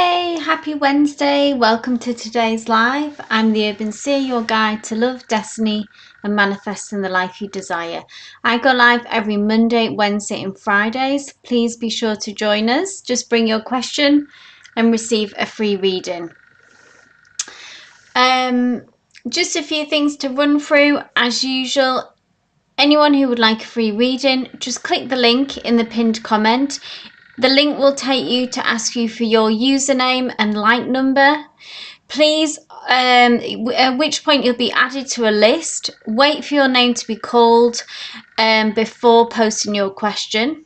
Hey, happy Wednesday. Welcome to today's live. I'm the Urban Seer, your guide to love, destiny, and manifesting the life you desire. I go live every Monday, Wednesday, and Fridays. Please be sure to join us. Just bring your question and receive a free reading. Just a few things to run through as usual. Anyone who would like a free reading, just click the link in the pinned comment. The link will take you to ask you for your username and like number. Please, at which point you'll be added to a list. Wait for your name to be called before posting your question.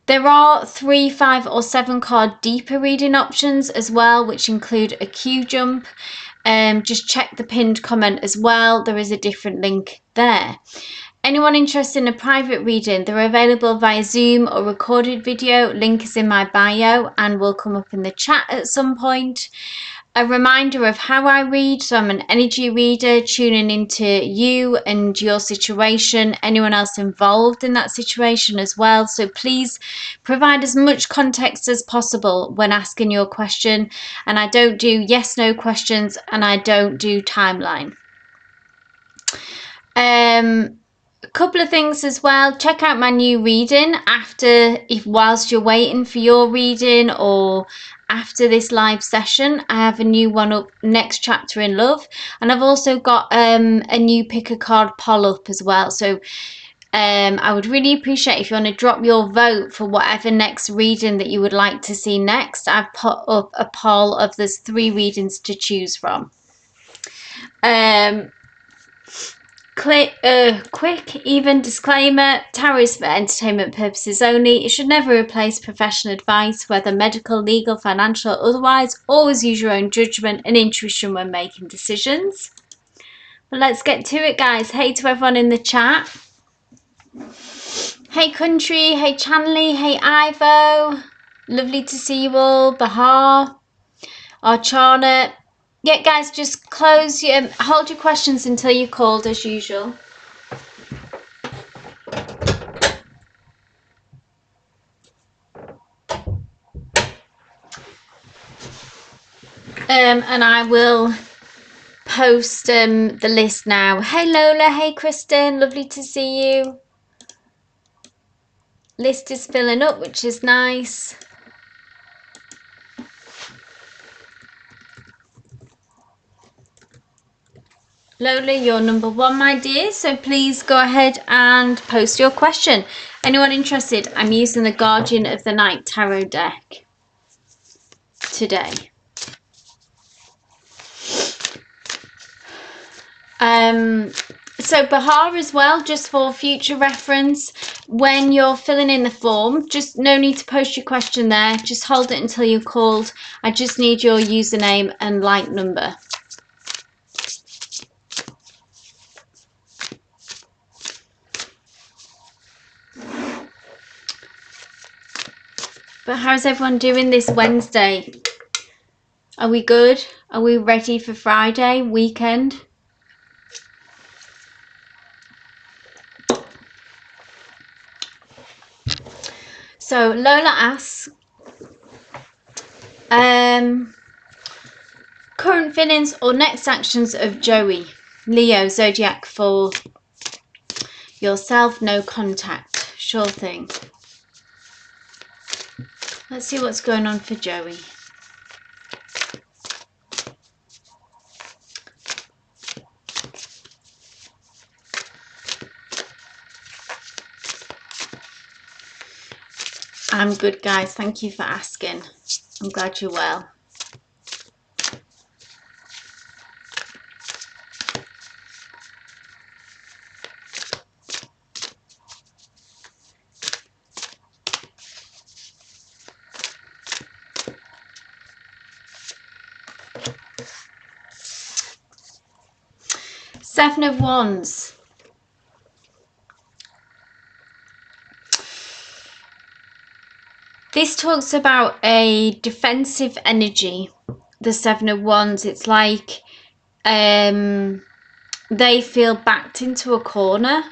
There are 3, 5 or 7 card deeper reading options as well, which include a queue jump. Just check the pinned comment as well. There is a different link there. Anyone interested in a private reading, they're available via Zoom or recorded video. Link is in my bio and will come up in the chat at some point. A reminder of how I read. So I'm an energy reader, tuning into you and your situation, anyone else involved in that situation as well. So please provide as much context as possible when asking your question. And I don't do yes/no questions, and I don't do timeline. A couple of things as well. Check out my new reading whilst you're waiting for your reading or after this live session. I have a new one up, Next Chapter in Love, and I've also got a new pick a card poll up as well. So I would really appreciate if you want to drop your vote for whatever next reading that you would like to see next. I've put up a poll of there's 3 readings to choose from. Quick, even disclaimer, tarot is for entertainment purposes only. It should never replace professional advice, whether medical, legal, financial, or otherwise. Always use your own judgment and intuition when making decisions. But let's get to it, guys. Hey to everyone in the chat. Hey Country, hey Chanley, hey Ivo. Lovely to see you all. Bahar, Archana. Yeah, guys, just hold your questions until you're called as usual. And I will post the list now. Hey Lola, hey Kristen, lovely to see you. List is filling up, which is nice. Lola, you're number 1, my dear, so please go ahead and post your question. Anyone interested? I'm using the Guardian of the Night tarot deck today. So Bahar as well, just for future reference, when you're filling in the form, just no need to post your question there, just hold it until you're called. I just need your username and like number. But how's everyone doing this Wednesday? Are we good? Are we ready for Friday, weekend? So Lola asks, current feelings or next actions of Joey, Leo, Zodiac for yourself, no contact, sure thing. Let's see what's going on for Joey. I'm good, guys. Thank you for asking. I'm glad you're well. Seven of Wands. This talks about a defensive energy, the Seven of Wands. It's like they feel backed into a corner.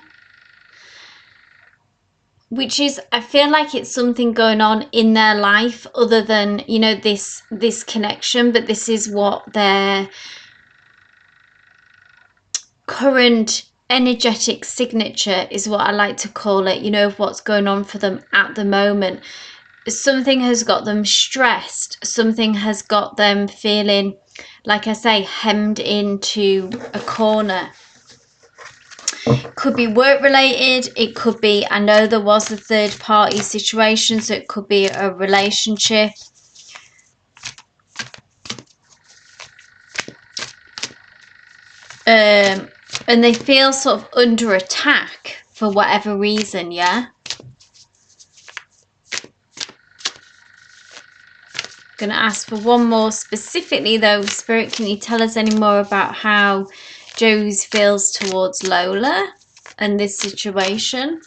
which is, I feel like it's something going on in their life other than, you know, this connection, but this is what their current energetic signature is, what I like to call it, you know, of what's going on for them at the moment. Something has got them stressed, something has got them feeling, like I say, hemmed into a corner. Could be work related, it could be, I know there was a third party situation, so it could be a relationship. And they feel sort of under attack for whatever reason, yeah? Going to ask for one more specifically though. Spirit, can you tell us any more about how Joey feels towards Lola and this situation?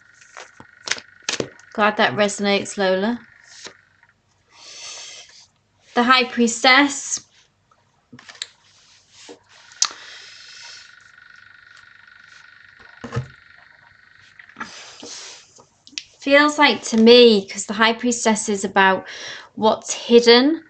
Glad that resonates, Lola. The High Priestess. Feels like to me, because the High Priestess is about what's hidden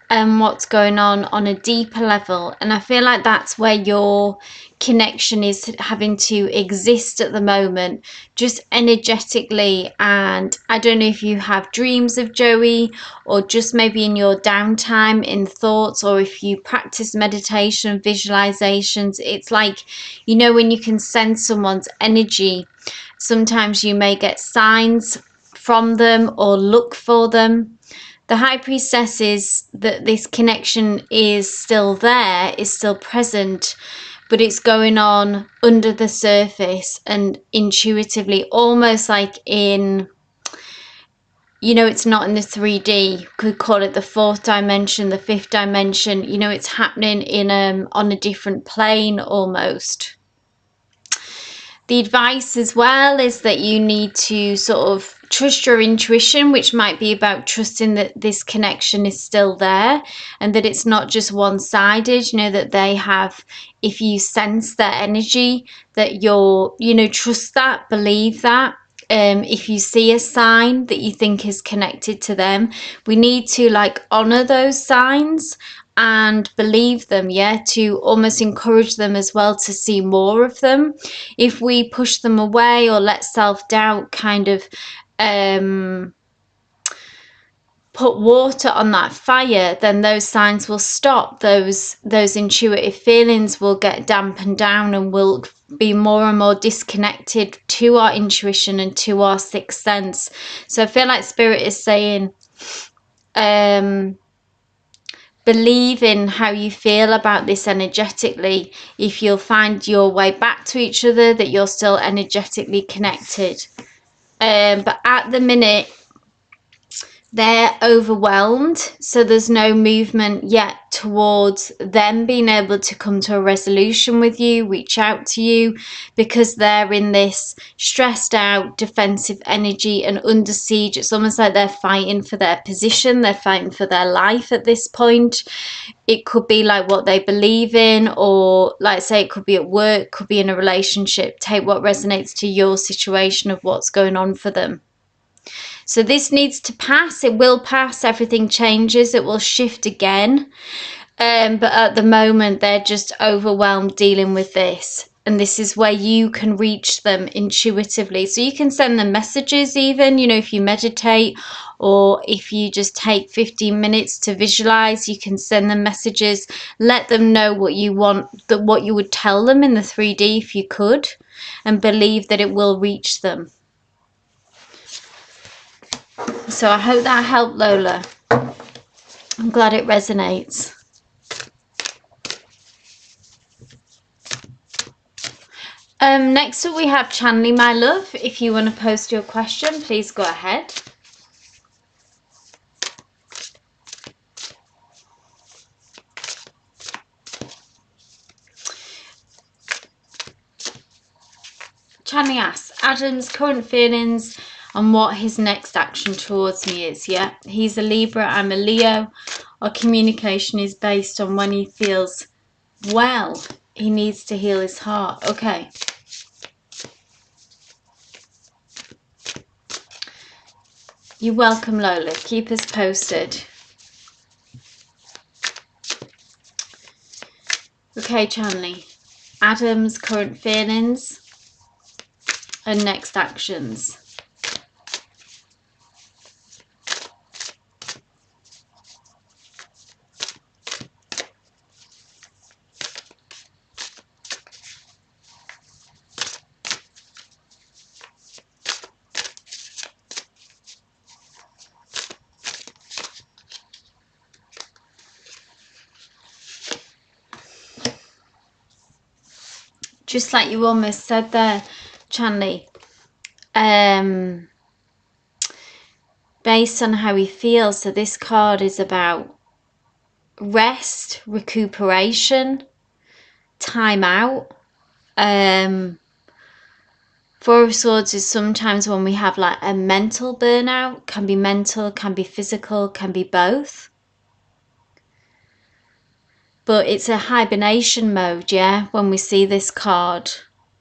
and what's going on a deeper level, and I feel like that's where your connection is having to exist at the moment, just energetically. And I don't know if you have dreams of Joey, or just maybe in your downtime in thoughts, or if you practice meditation, visualizations. It's like, you know, when you can sense someone's energy, sometimes you may get signs from them or look for them. The High Priestess is that this connection is still there, is still present, but it's going on under the surface and intuitively, almost like in, you know, it's not in the 3D, could call it the 4th dimension, the 5th dimension, you know, it's happening in on a different plane almost. The advice as well is that you need to sort of trust your intuition, which might be about trusting that this connection is still there and that it's not just one-sided, you know, that they have, if you sense their energy, that you're, you know, trust that, believe that. If you see a sign that you think is connected to them, we need to like honor those signs and believe them, yeah, to almost encourage them as well to see more of them. If we push them away or let self-doubt kind of put water on that fire, then those signs will stop. Those intuitive feelings will get dampened down and will be more and more disconnected to our intuition and to our sixth sense. So I feel like Spirit is saying, believe in how you feel about this energetically. If you'll find your way back to each other, that you're still energetically connected. But at the minute, they're overwhelmed, so there's no movement yet towards them being able to come to a resolution with you, reach out to you, because they're in this stressed out defensive energy and under siege. It's almost like they're fighting for their position, they're fighting for their life at this point. It could be like what they believe in, or like say it could be at work, could be in a relationship. Take what resonates to your situation of what's going on for them. So this needs to pass. It will pass. Everything changes. It will shift again. But at the moment, they're just overwhelmed dealing with this. And this is where you can reach them intuitively. So you can send them messages even, you know, if you meditate, or if you just take 15 minutes to visualize, you can send them messages. Let them know what you want, that what you would tell them in the 3D if you could, and believe that it will reach them. So I hope that helped, Lola. I'm glad it resonates. Next up we have Chanley, my love. If you want to post your question, please go ahead. Chanley asks, Adam's current feelings and what his next action towards me is. Yeah, he's a Libra, I'm a Leo. Our communication is based on when he feels well. He needs to heal his heart. Okay. You're welcome, Lola. Keep us posted. Okay, Chanley. Adam's current feelings and next actions. Just like you almost said there, Chanley, based on how he feels, so this card is about rest, recuperation, time out. Four of Swords is sometimes when we have like a mental burnout, can be mental, can be physical, can be both. But it's a hibernation mode, yeah, when we see this card,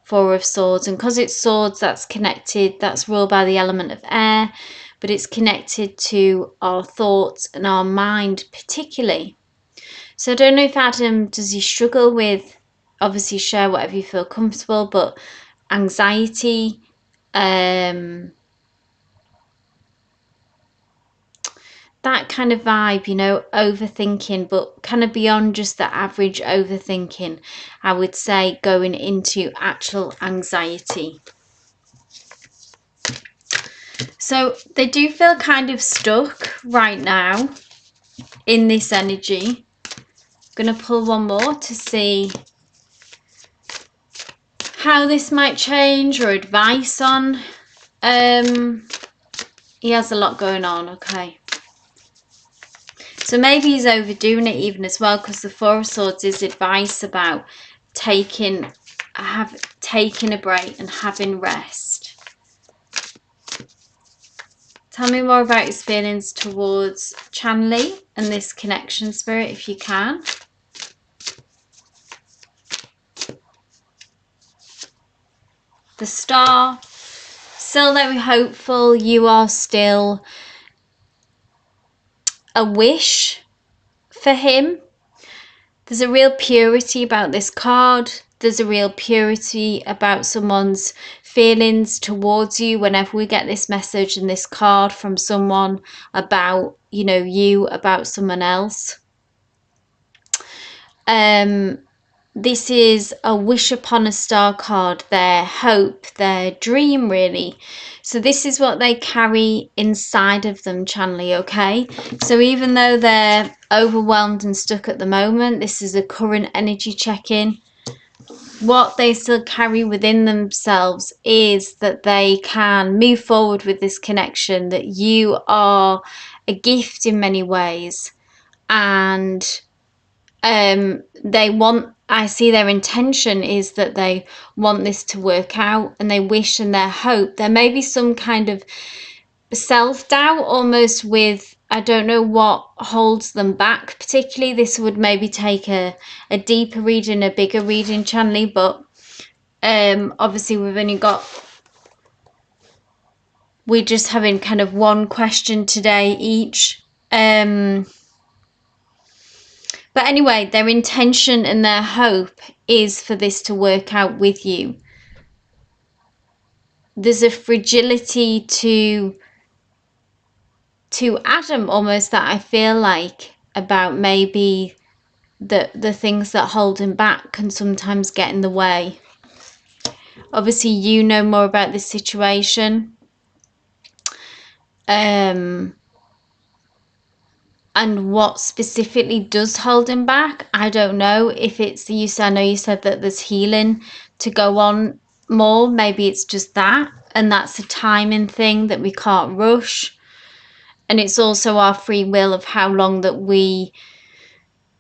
Four of Swords. And because it's swords, that's connected, that's ruled by the element of air, but it's connected to our thoughts and our mind particularly. So I don't know if Adam, does he struggle with, obviously share whatever you feel comfortable, but anxiety, that kind of vibe, you know, overthinking, but kind of beyond just the average overthinking, I would say going into actual anxiety. So they do feel kind of stuck right now in this energy. I'm going to pull one more to see how this might change or advice on. He has a lot going on, okay. So maybe he's overdoing it even as well, because the Four of Swords is advice about taking a break and having rest. Tell me more about his feelings towards Chanley and this connection, Spirit, if you can. The Star. Still very hopeful. You are still a wish for him. There's a real purity about this card. There's a real purity about someone's feelings towards you whenever we get this message and this card from someone about, you know, you, about someone else. This is a wish upon a star card, their hope, their dream, really. So this is what they carry inside of them, Chanley, okay? So even though they're overwhelmed and stuck at the moment, this is a current energy check-in. What they still carry within themselves is that they can move forward with this connection, that you are a gift in many ways, and they want, I see their intention is that they want this to work out, and they wish and their hope. There may be some kind of self-doubt almost with, I don't know what holds them back particularly. This would maybe take a deeper reading, a bigger reading, Chanley, but obviously we're just having kind of one question today each. But anyway, their intention and their hope is for this to work out with you. There's a fragility to Adam almost that I feel like about maybe the things that hold him back can sometimes get in the way. Obviously, you know more about this situation. And what specifically does hold him back, I don't know. If it's, I know you said that there's healing to go on more. Maybe it's just that, and that's a timing thing that we can't rush. And it's also our free will of how long that we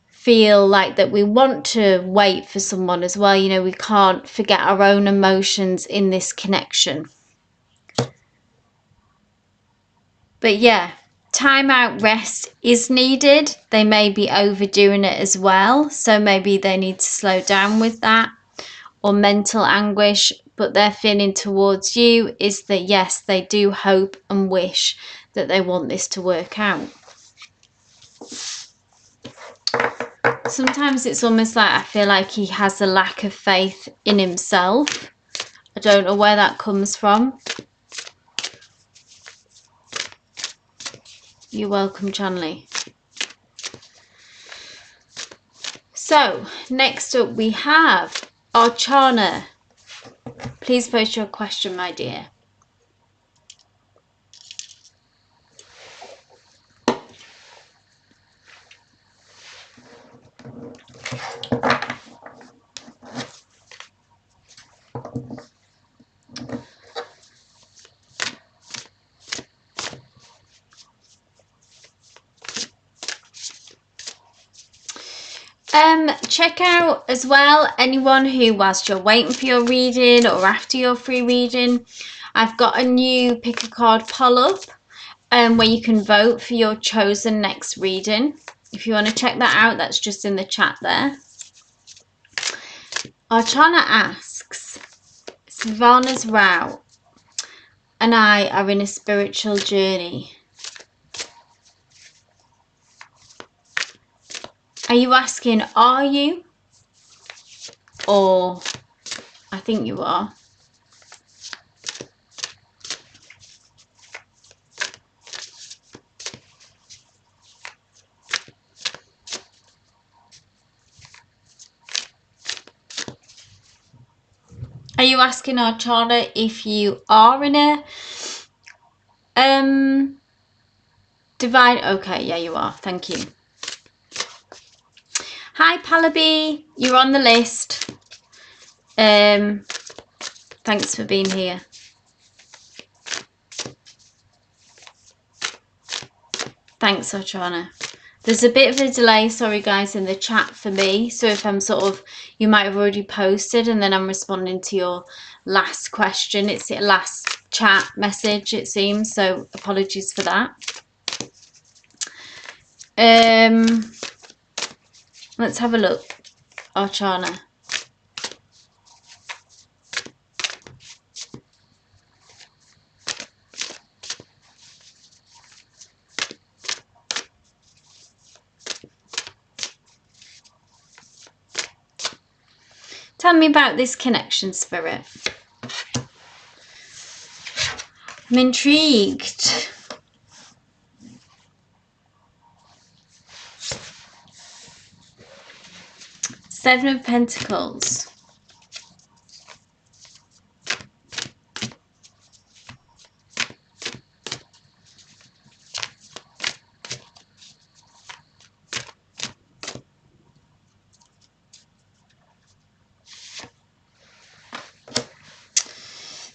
feel like that we want to wait for someone as well. You know, we can't forget our own emotions in this connection. But yeah, time out, rest is needed. They may be overdoing it as well, so maybe they need to slow down with that, or mental anguish. But their feeling towards you is that yes, they do hope and wish that they want this to work out. Sometimes it's almost like I feel like he has a lack of faith in himself. I don't know where that comes from. You're welcome, Chanley. So, next up we have Archana. Please post your question, my dear. Check out as well, anyone who, whilst you're waiting for your reading or after your free reading, I've got a new pick a card poll up where you can vote for your chosen next reading. If you want to check that out, that's just in the chat there. Archana asks, Savannah's Rao and I are in a spiritual journey. Are you asking, are you? Or, I think you are. Are you asking Archana if you are in a divine? Okay, yeah, you are. Thank you. Hi, Palabi. You're on the list. Thanks for being here. Thanks, Archana. There's a bit of a delay, sorry guys, in the chat for me. So if I'm sort of, you might have already posted and then I'm responding to your last question. It's your last chat message, it seems. So apologies for that. Let's have a look, Archana. Tell me about this connection, Spirit. I'm intrigued. Seven of Pentacles.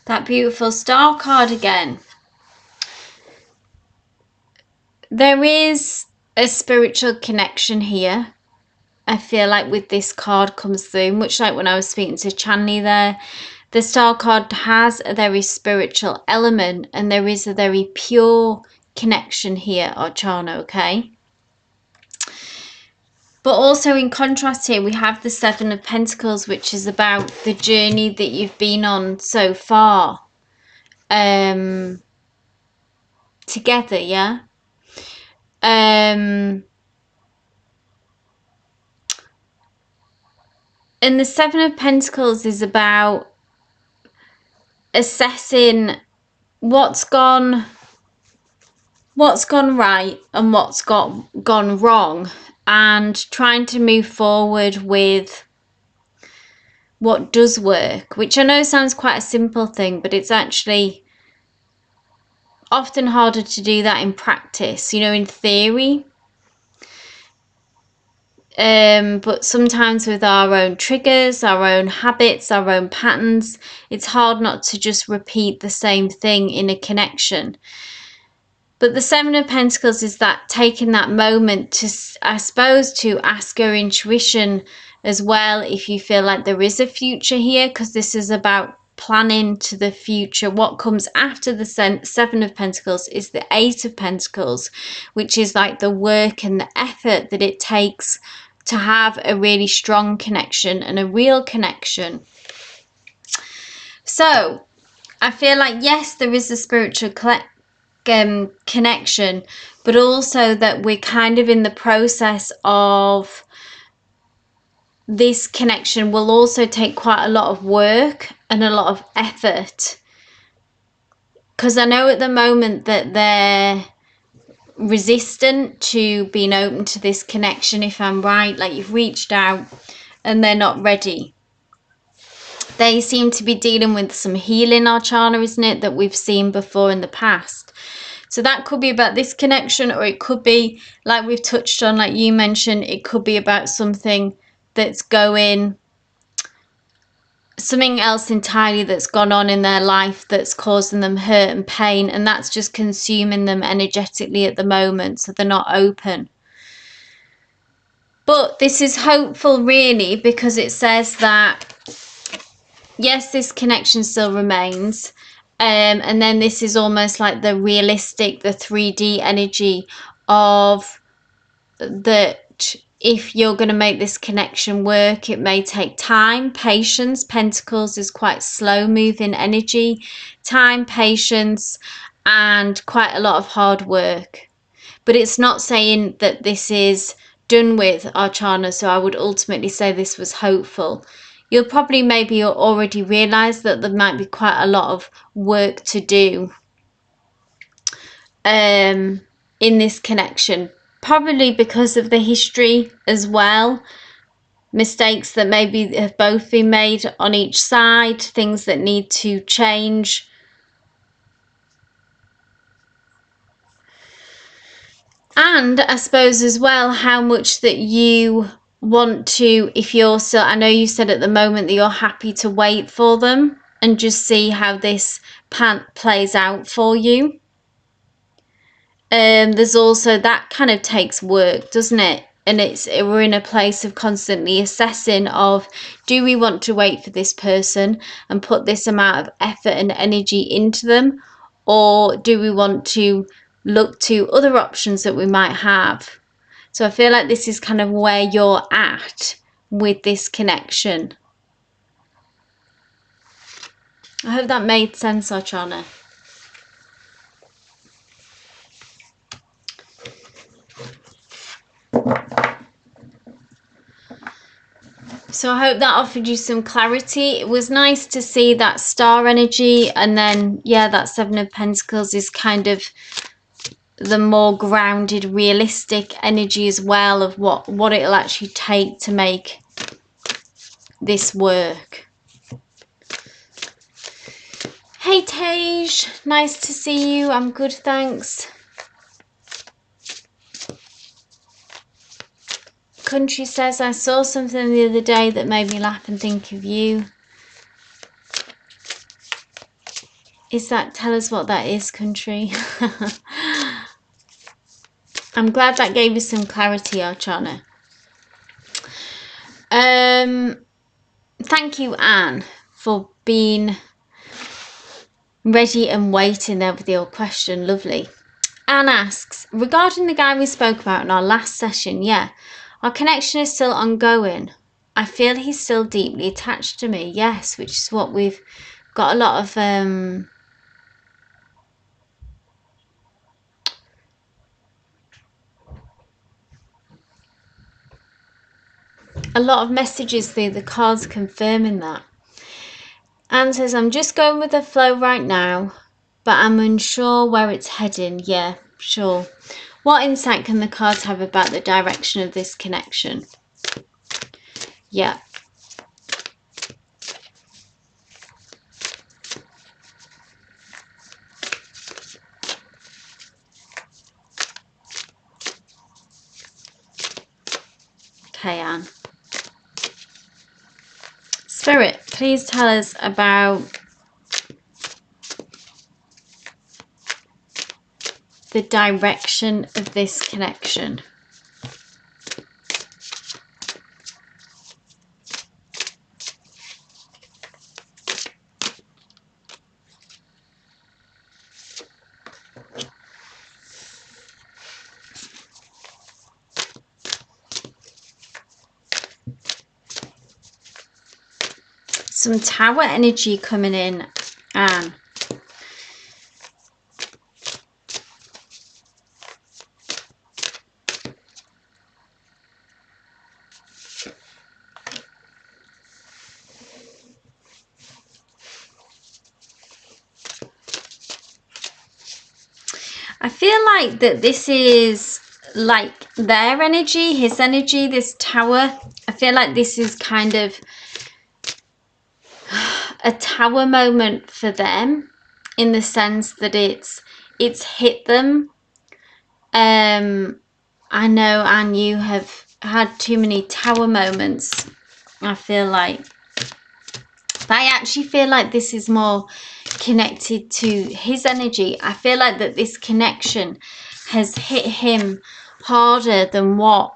That beautiful star card again. There is a spiritual connection here. I feel like with this card comes through, much like when I was speaking to Chanley there. The star card has a very spiritual element and there is a very pure connection here, Archana, okay? But also in contrast here, we have the Seven of Pentacles, which is about the journey that you've been on so far. Together, yeah? And the Seven of Pentacles is about assessing what's gone right and what's gone wrong, and trying to move forward with what does work, which I know sounds quite a simple thing, but it's actually often harder to do that in practice, you know, in theory. But sometimes with our own triggers, our own habits, our own patterns, it's hard not to just repeat the same thing in a connection. But the Seven of Pentacles is that taking that moment to, I suppose, to ask your intuition as well if you feel like there is a future here, because this is about planning to the future. What comes after the Seven of Pentacles is the Eight of Pentacles, which is like the work and the effort that it takes to have a really strong connection and a real connection. So I feel like, yes, there is a spiritual connection, but also that we're kind of in the process of this connection will also take quite a lot of work and a lot of effort, because I know at the moment that they're resistant to being open to this connection, if I'm right. Like, you've reached out and they're not ready. They seem to be dealing with some healing, Archana, isn't it, that we've seen before in the past. So that could be about this connection, or it could be, like we've touched on, like you mentioned, it could be about something that's something else entirely that's gone on in their life that's causing them hurt and pain, and that's just consuming them energetically at the moment, so they're not open. But this is hopeful, really, because it says that yes, this connection still remains, and then this is almost like the realistic, the 3D energy of that. If you're going to make this connection work, it may take time, patience. Pentacles is quite slow moving energy. Time, patience, and quite a lot of hard work. But it's not saying that this is done with, Archana, so I would ultimately say this was hopeful. You'll probably maybe already realise that there might be quite a lot of work to do in this connection. Probably because of the history as well. Mistakes that maybe have both been made on each side. Things that need to change. And I suppose as well how much that you want to, if you're still, I know you said at the moment that you're happy to wait for them and just see how this plays out for you. There's also that kind of takes work, doesn't it? And we're in a place of constantly assessing of, do we want to wait for this person and put this amount of effort and energy into them, or do we want to look to other options that we might have? So I feel like this is kind of where you're at with this connection. I hope that made sense, Archana. So I hope that offered you some clarity. It was nice to see that star energy, and then, yeah, that Seven of Pentacles is kind of the more grounded, realistic energy as well of what it'll actually take to make this work. Hey Tej, nice to see you. I'm good, thanks. Country says, I saw something the other day that made me laugh and think of you. Is that, tell us what that is, Country. I'm glad that gave you some clarity, Archana. Thank you, Anne, for being ready and waiting there with your question. Lovely. Anne asks, regarding the guy we spoke about in our last session, yeah, our connection is still ongoing. I feel he's still deeply attached to me. Yes, which is what we've got a lot of messages through the cards confirming that. Anne says, I'm just going with the flow right now, but I'm unsure where it's heading. Yeah, sure. What insight can the cards have about the direction of this connection? Yeah. Okay, Anne. Spirit, please tell us about the direction of this connection. Some tower energy coming in, Anne. I feel like that this is like their energy, his energy, this tower. I feel like this is kind of a tower moment for them, in the sense that it's hit them. I know, and you have had too many tower moments, I feel like. But I actually feel like this is more connected to his energy. I feel like that this connection has hit him harder than what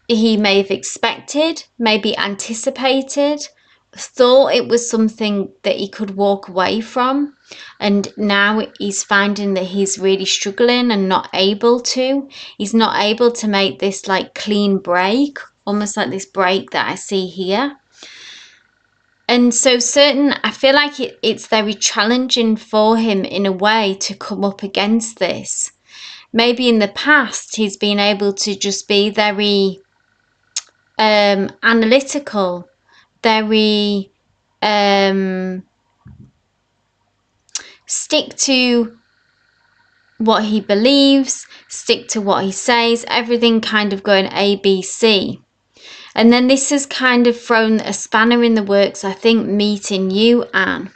he may have expected, maybe anticipated, thought it was something that he could walk away from. And now he's finding that he's really struggling and not able to. He's not able to make this like clean break, almost like this break that I see here. And so I feel like it's very challenging for him in a way to come up against this. Maybe in the past he's been able to just be very analytical, very stick to what he believes, stick to what he says, everything kind of going A, B, C. And then this has kind of thrown a spanner in the works, I think, meeting you, Anne.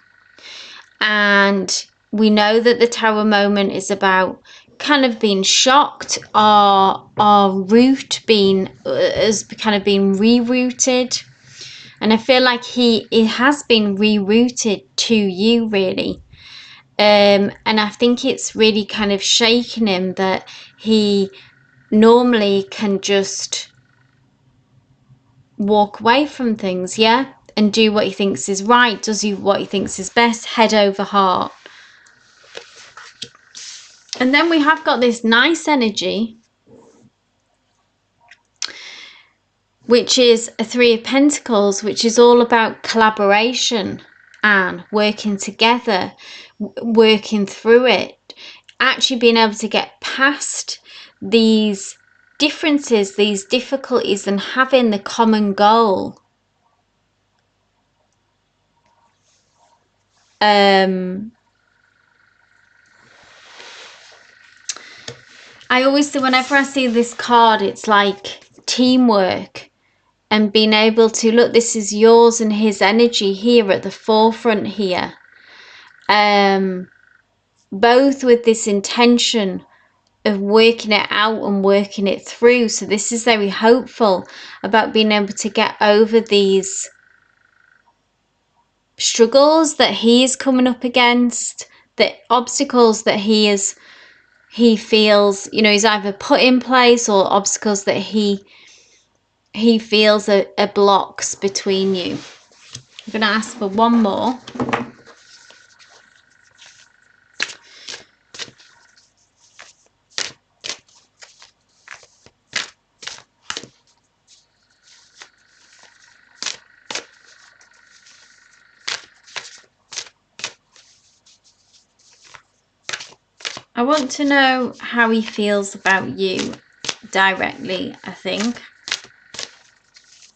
And we know that the tower moment is about kind of being shocked, our root has kind of been rerouted. And I feel like it has been rerouted to you, really. And I think it's really kind of shaken him that he normally can just walk away from things, yeah, and do what he thinks is right, what he thinks is best, head over heart. And then we have got this nice energy, which is a Three of Pentacles, which is all about collaboration and working together, working through it, actually being able to get past these differences, these difficulties, and having the common goal. I always do, whenever I see this card, it's like teamwork and being able to look, this is yours and his energy here at the forefront here. Both with this intention of working it out and working it through. So this is very hopeful about being able to get over these struggles that he is coming up against, the obstacles that he feels, you know, he's either put in place, or obstacles that he feels are blocks between you. I'm going to ask for one more. I want to know how he feels about you directly, I think.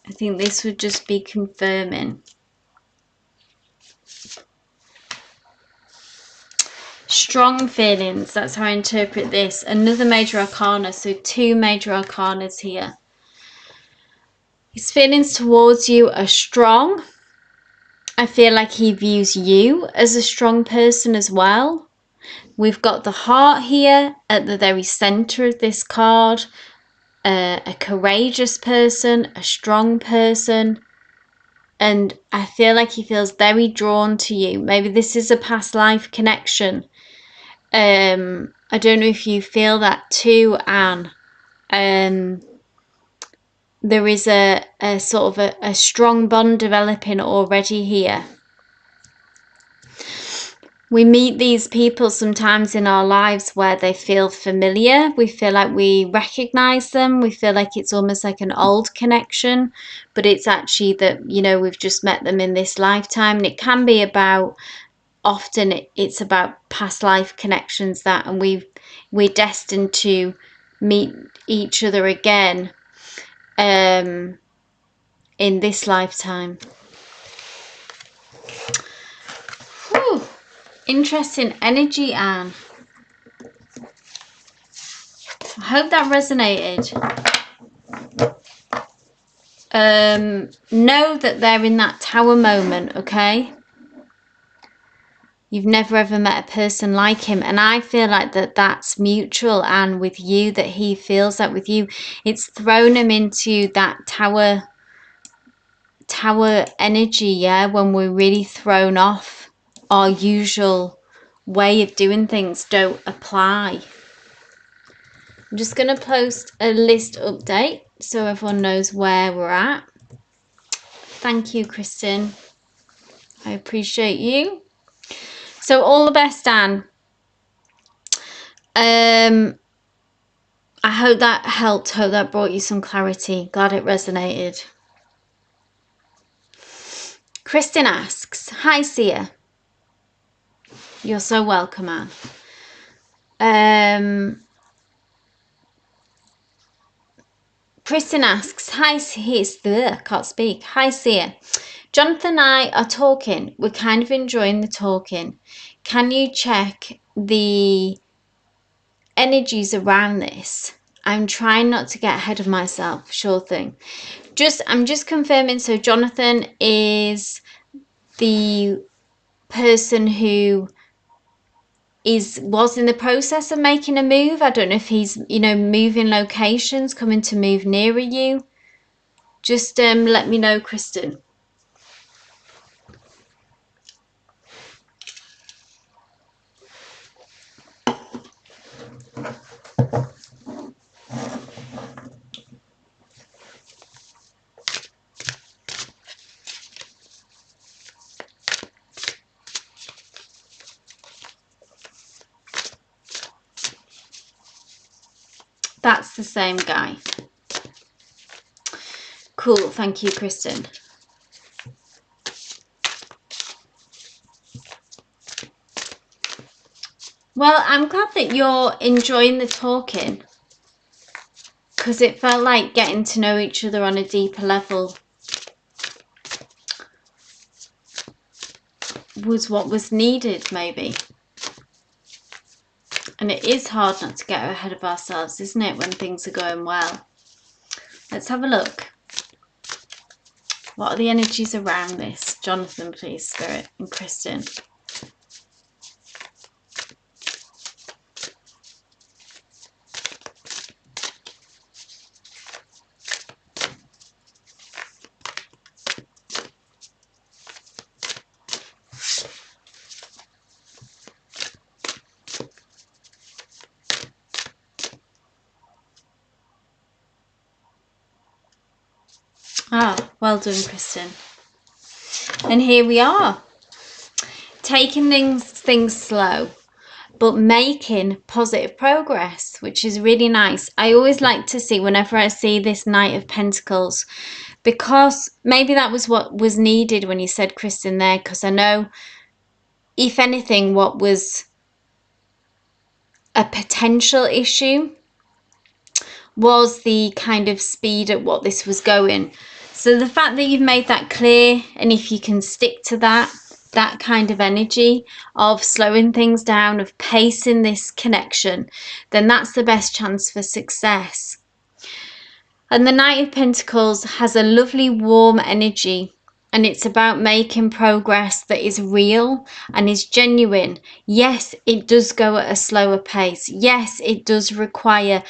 I think this would just be confirming. Strong feelings, that's how I interpret this. Another major arcana, so two major arcanas here. His feelings towards you are strong. I feel like he views you as a strong person as well. We've got the heart here at the very center of this card. A courageous person, a strong person. And I feel like he feels very drawn to you. Maybe this is a past life connection. I don't know if you feel that too, Anne. There is a sort of a strong bond developing already here. We meet these people sometimes in our lives where they feel familiar. We feel like we recognize them. We feel like it's almost like an old connection, but it's actually that, you know, we've just met them in this lifetime. And it can be about, often it's about past life connections that, and we're destined to meet each other again. in this lifetime. Whew. Interesting energy, Anne. I hope that resonated. Know that they're in that tower moment, okay? You've never ever met a person like him, and I feel like that's mutual, and with you, that he feels that with you. It's thrown him into that tower energy, yeah, when we're really thrown off, our usual way of doing things don't apply. I'm just going to post a list update so everyone knows where we're at. Thank you, Kristen. I appreciate you. So all the best, Dan. I hope that helped. Hope that brought you some clarity. Glad it resonated. Kristen asks, hi, Seer. You're so welcome, Anne. Kristen asks, hi, can't speak. Hi, Seer. Jonathan and I are talking. We're kind of enjoying the talking. Can you check the energies around this? I'm trying not to get ahead of myself. Sure thing. I'm just confirming. So Jonathan is the person who was in the process of making a move. I don't know if he's, moving locations, coming to move nearer you. Just let me know, Kristen. That's the same guy. Cool. Thank you, Kristen. Well, I'm glad that you're enjoying the talking, because it felt like getting to know each other on a deeper level was what was needed, maybe. And it is hard not to get ahead of ourselves, isn't it, when things are going well? Let's have a look. What are the energies around this? Jonathan, please, Spirit, and Kristen. Ah, well done, Kristen. And here we are, taking things slow, but making positive progress, which is really nice. I always like to see, whenever I see this Knight of Pentacles, because maybe that was what was needed when you said Kristen there, because I know, if anything, what was a potential issue was the kind of speed at what this was going. So the fact that you've made that clear, and if you can stick to that kind of energy of slowing things down, of pacing this connection, then that's the best chance for success. And the Knight of Pentacles has a lovely warm energy, and it's about making progress that is real and is genuine. Yes, it does go at a slower pace. Yes, it does require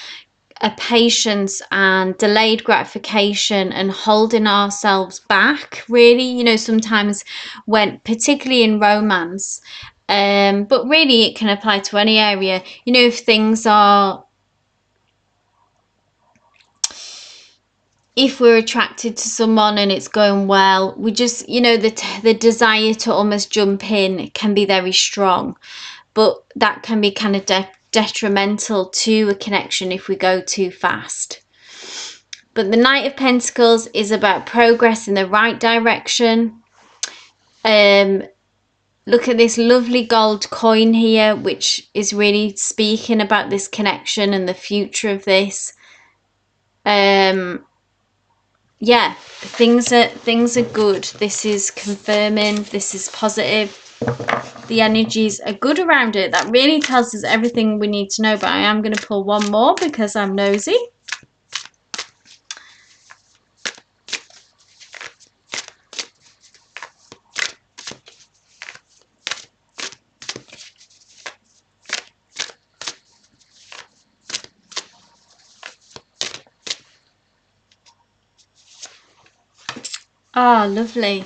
a patience and delayed gratification and holding ourselves back, really, sometimes, when particularly in romance, but really it can apply to any area. If things are, if we're attracted to someone and it's going well, we just, the desire to almost jump in can be very strong, but that can be kind of detrimental to a connection if we go too fast. But the Knight of Pentacles is about progress in the right direction. Look at this lovely gold coin here, which is really speaking about this connection and the future of this. yeah, things are good. This is confirming, this is positive. The energies are good around it. That really tells us everything we need to know. But I am going to pull one more because I'm nosy. Ah, lovely.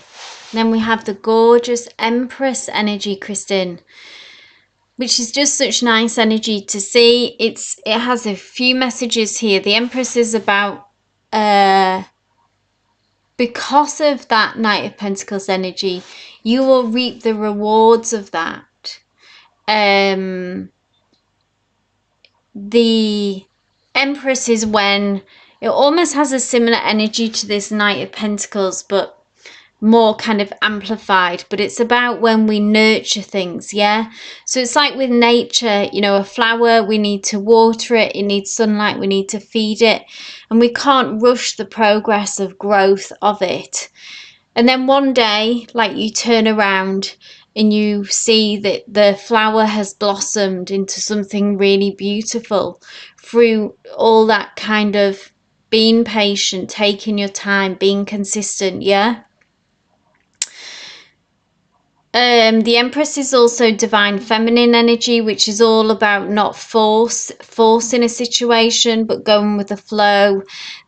Then we have the gorgeous Empress energy, Kristen, which is just such nice energy to see. It has a few messages here. The Empress is about because of that Knight of Pentacles energy, you will reap the rewards of that. The Empress is when it almost has a similar energy to this Knight of Pentacles, but more kind of amplified. But it's about when we nurture things, yeah? So it's like with nature, you know, a flower, we need to water it, it needs sunlight, we need to feed it, and we can't rush the progress of growth of it. And then one day, like, you turn around and you see that the flower has blossomed into something really beautiful through all that kind of being patient, taking your time, being consistent, yeah? The Empress is also divine feminine energy, which is all about not forcing a situation, but going with the flow.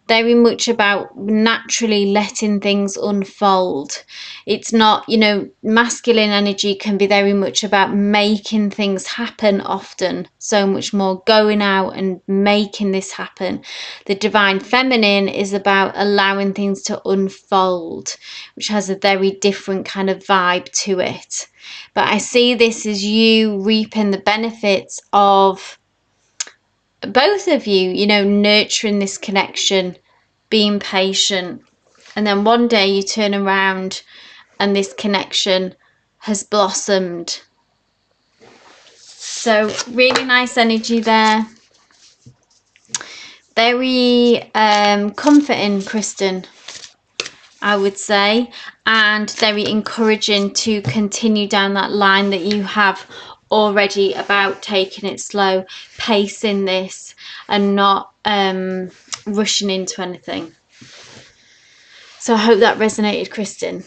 Very much about naturally letting things unfold. It's not, you know, masculine energy can be very much about making things happen often, so much more going out and making this happen. The divine feminine is about allowing things to unfold, which has a very different kind of vibe to it. But I see this as you reaping the benefits of both of you, you know, nurturing this connection, being patient, and then one day you turn around and this connection has blossomed. So really nice energy there. Very comforting, Kristen, I would say, and very encouraging to continue down that line that you have already about taking it slow, pacing this, and not rushing into anything. So I hope that resonated, Kristen.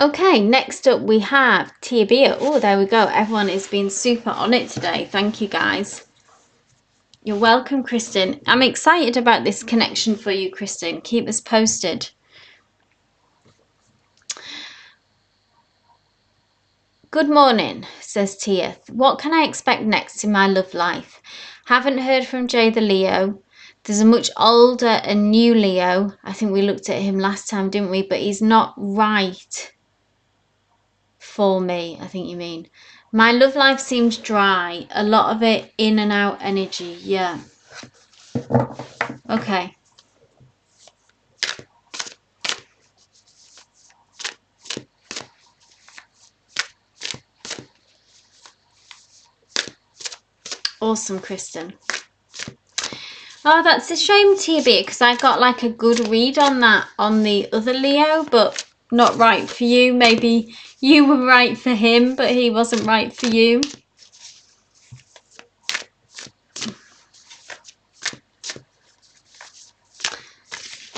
Okay, next up we have Tia Bia. Oh, there we go. Everyone has been super on it today. Thank you, guys. You're welcome, Kristen. I'm excited about this connection for you, Kristen. Keep us posted. Good morning, says Tia. What can I expect next in my love life? Haven't heard from Jay the Leo. There's a much older and new Leo. I think we looked at him last time, didn't we? But he's not right for me, I think you mean. My love life seems dry. A lot of it in and out energy. Yeah. Okay. Awesome, Kristen. Oh, that's a shame, TB, because I got like a good read on that on the other Leo, but not right for you. Maybe you were right for him, but he wasn't right for you.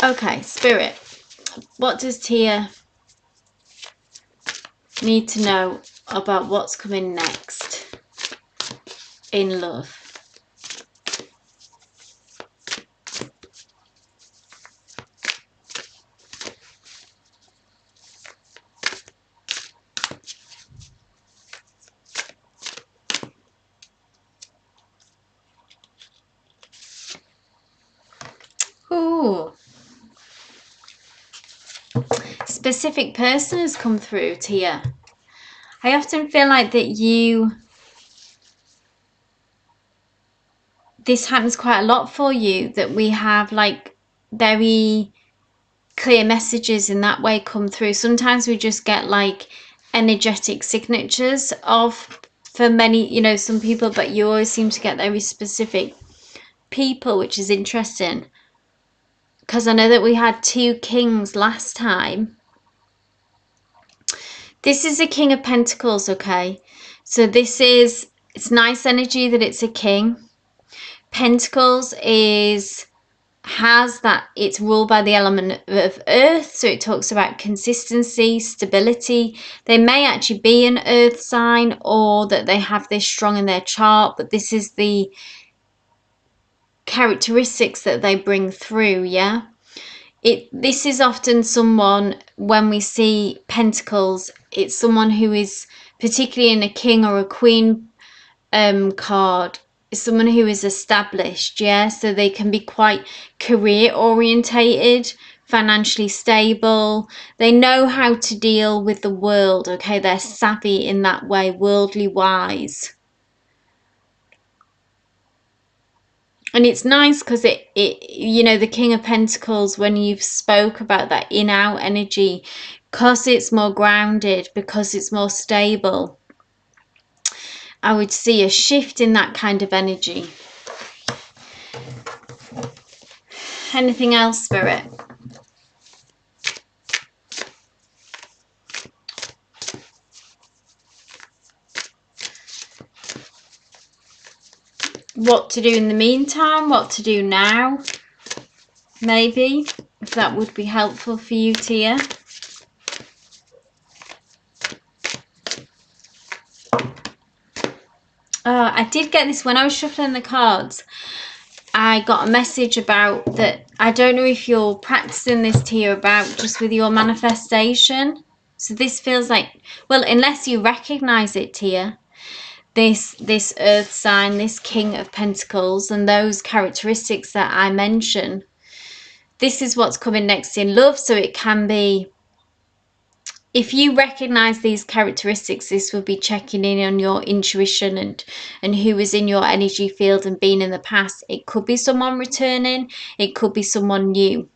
Okay, Spirit, what does Tia need to know about what's coming next in love? Ooh. Specific person has come through, Tia. I often feel like that this happens quite a lot for you, that we have like very clear messages in that way come through. Sometimes we just get like energetic signatures for many, you know, some people, but you always seem to get very specific people, which is interesting. because I know that we had 2 kings last time. This is a King of Pentacles, okay? So it's nice energy that it's a king. Pentacles has that it's ruled by the element of earth, so it talks about consistency, stability. They may actually be an earth sign, or that they have this strong in their chart, but this is the characteristics that they bring through. Yeah, this is often someone, when we see pentacles, it's someone who is particularly in a king or a queen card, is someone who is established. Yeah, so they can be quite career orientated, financially stable. They know how to deal with the world. Okay, they're savvy in that way, worldly wise. And it's nice because it you know, the King of Pentacles, when you've spoke about that in-out energy, because it's more grounded, because it's more stable, I would see a shift in that kind of energy. Anything else, Spirit? What to do in the meantime? What to do now? Maybe, if that would be helpful for you, Tia. I did get this when I was shuffling the cards. I got a message about that. I don't know if you're practicing this, Tia, about just with your manifestation. So this feels like, well, unless you recognize it, Tia, this earth sign, this King of Pentacles, and those characteristics that I mentioned, this is what's coming next in love. So it can be, if you recognize these characteristics, this will be checking in on your intuition and who is in your energy field and been in the past. It could be someone returning, it could be someone new.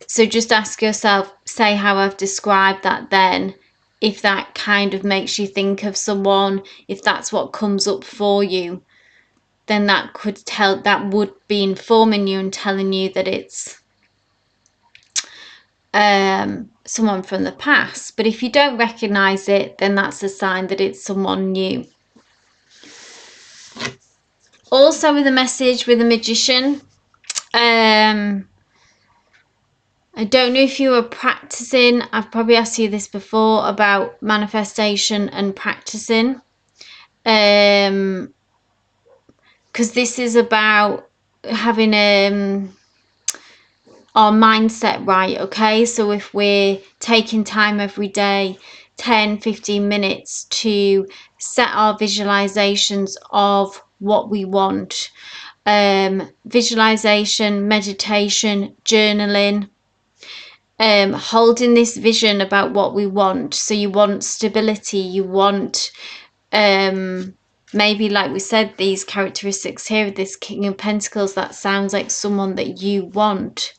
So just ask yourself, say how I've described that, then if that kind of makes you think of someone, if that's what comes up for you, then that would be informing you and telling you that it's someone from the past. But if you don't recognize it, then that's a sign that it's someone new. Also, with a message with a Magician, I don't know if you were practicing. I've probably asked you this before about manifestation and practicing, because this is about having our mindset right. Okay, so if we're taking time every day, 10-15 minutes, to set our visualizations of what we want, visualization, meditation, journaling, holding this vision about what we want. So you want stability, you want maybe, like we said, these characteristics here of this King of Pentacles, that sounds like someone that you want.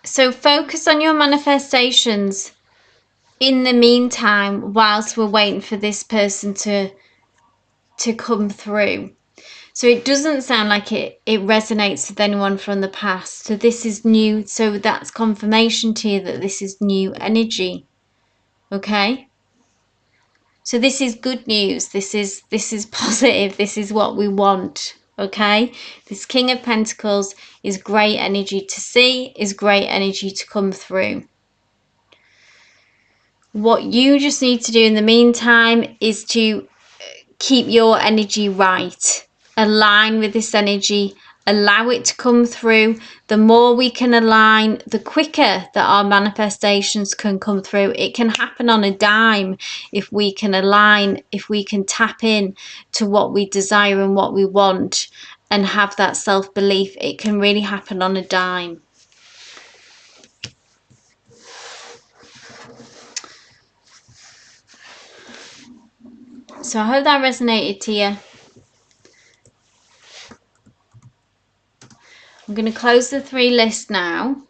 So focus on your manifestations in the meantime, whilst we're waiting for this person to come through. So it doesn't sound like it resonates with anyone from the past. So this is new. So that's confirmation to you that this is new energy. Okay? So this is good news. This is positive. This is what we want. Okay? This King of Pentacles is great energy to see, is great energy to come through. What you just need to do in the meantime is to keep your energy right. Align with this energy. Allow it to come through. The more we can align, the quicker that our manifestations can come through. It can happen on a dime if we can align, if we can tap in to what we desire and what we want and have that self-belief. It can really happen on a dime. So I hope that resonated to you. I'm going to close the 3 list now.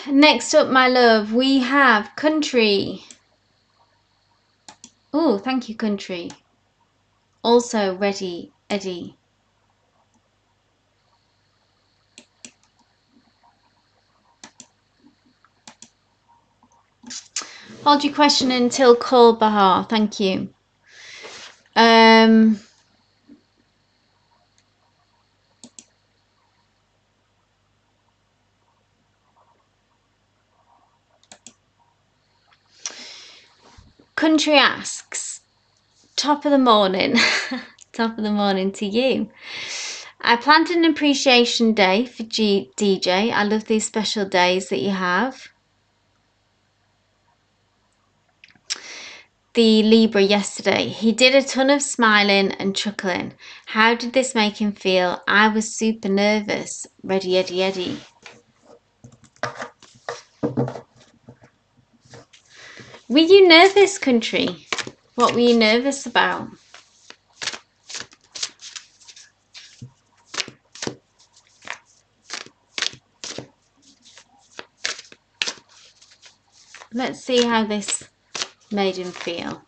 Next up, my love, we have country. Oh, thank you, country. Also ready, Eddie. Hold your question until call, Bahar. Thank you. Country asks, top of the morning. Top of the morning to you. I planned an appreciation day for DJ. I love these special days that you have. The Libra yesterday. He did a ton of smiling and chuckling. How did this make him feel? I was super nervous. Ready, Eddie, Eddie. Were you nervous, country? What were you nervous about? Let's see how this made him feel.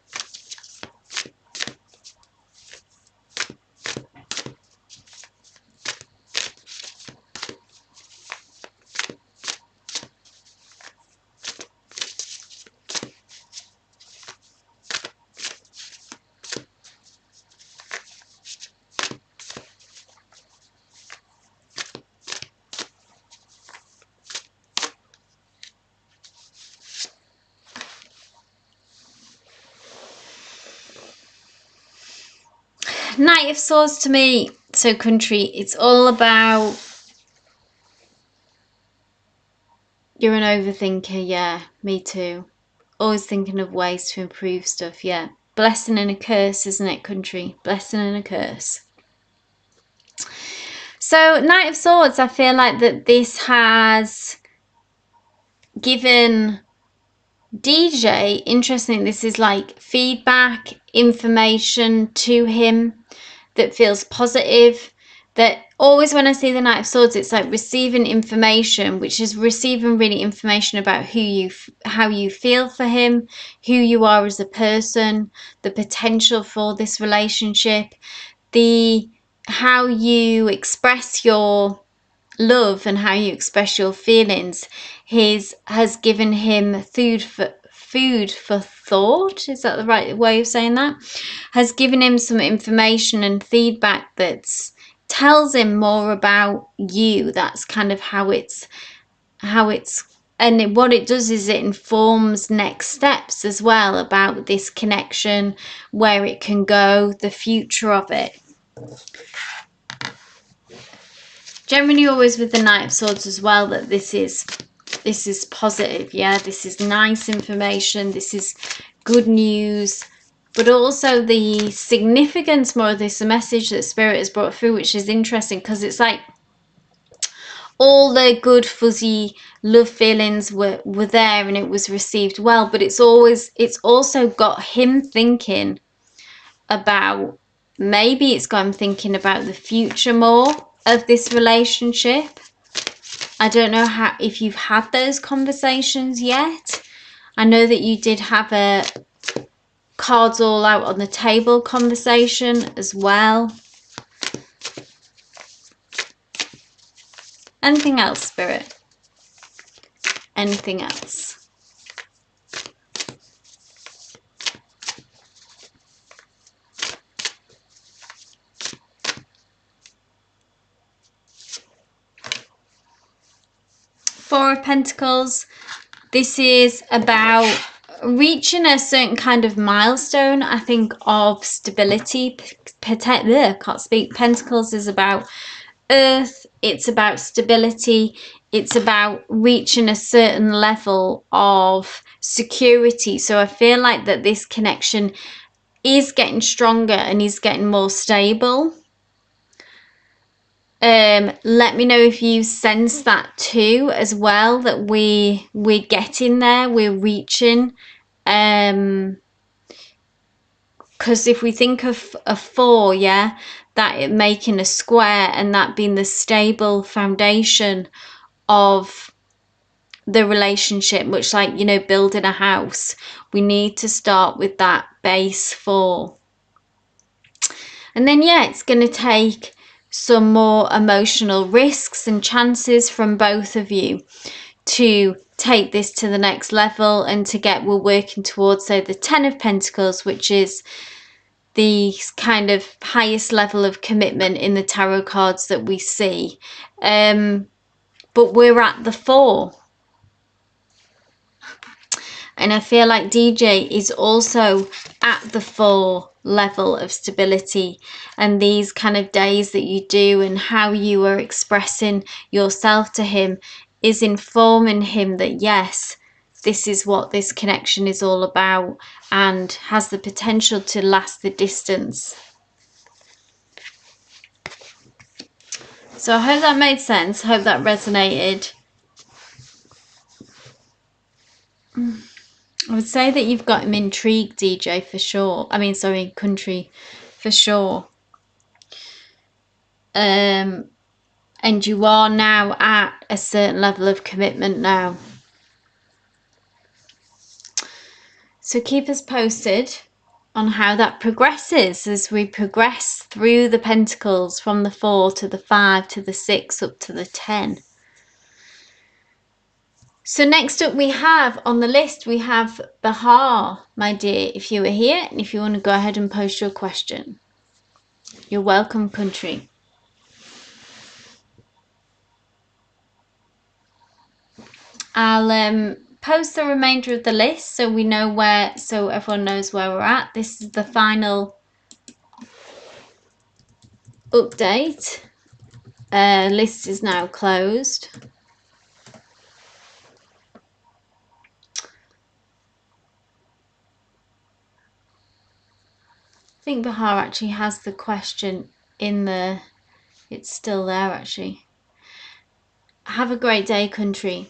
Knight of Swords to me, so country, it's all about you're an overthinker. Yeah, me too. Always thinking of ways to improve stuff. Yeah, blessing and a curse, isn't it, country? Blessing and a curse. So Knight of Swords, I feel like that this has given DJ, interesting, this is like feedback, information to him that feels positive. That always when I see the Knight of Swords, it's like receiving information, which is receiving really information about how you feel for him, who you are as a person, the potential for this relationship, how you express your love and how you express your feelings. Has given him food for thought. Is that the right way of saying that? Has given him some information and feedback that tells him more about you. That's kind of how it's and what it does is it informs next steps as well about this connection, where it can go, the future of it. Generally always with the Knight of Swords as well, that this is positive. Yeah, this is nice information, this is good news, but also the significance more of this, the message that Spirit has brought through, which is interesting because it's like all the good fuzzy love feelings were there and it was received well, but it's also got him thinking about, maybe it's got him thinking about the future more of this relationship. I don't know if you've had those conversations yet. I know that you did have a cards all out on the table conversation as well. Anything else, Spirit? Anything else? Four of Pentacles. This is about reaching a certain kind of milestone, I think, of stability. Can't speak. Pentacles is about Earth. It's about stability. It's about reaching a certain level of security. So I feel like that this connection is getting stronger and is getting more stable. Let me know if you sense that too as well, that we're getting there, we're reaching. Because if we think of a 4, yeah, that it making a square and that being the stable foundation of the relationship, much like, you know, building a house, we need to start with that base 4. And then, yeah, it's going to take some more emotional risks and chances from both of you to take this to the next level and to get, we're working towards, say, the 10 of Pentacles, which is the kind of highest level of commitment in the tarot cards that we see. But we're at the 4. And I feel like DJ is also at the 4 level of stability, and these kind of days that you do and how you are expressing yourself to him is informing him that yes, this is what this connection is all about and has the potential to last the distance. So I hope that made sense. I hope that resonated. I would say that you've got him intrigued, DJ, for sure. I mean, sorry, country, for sure. And you are now at a certain level of commitment now. So keep us posted on how that progresses as we progress through the pentacles from the 4 to the 5 to the 6 up to the 10. So next up we have on the list, we have Bahar, my dear, if you are here and if you want to go ahead and post your question. You're welcome, country. I'll post the remainder of the list so we know where, so everyone knows where we're at. This is the final update. List is now closed. I think Bahar actually has the question in the, it's still there actually. Have a great day, country.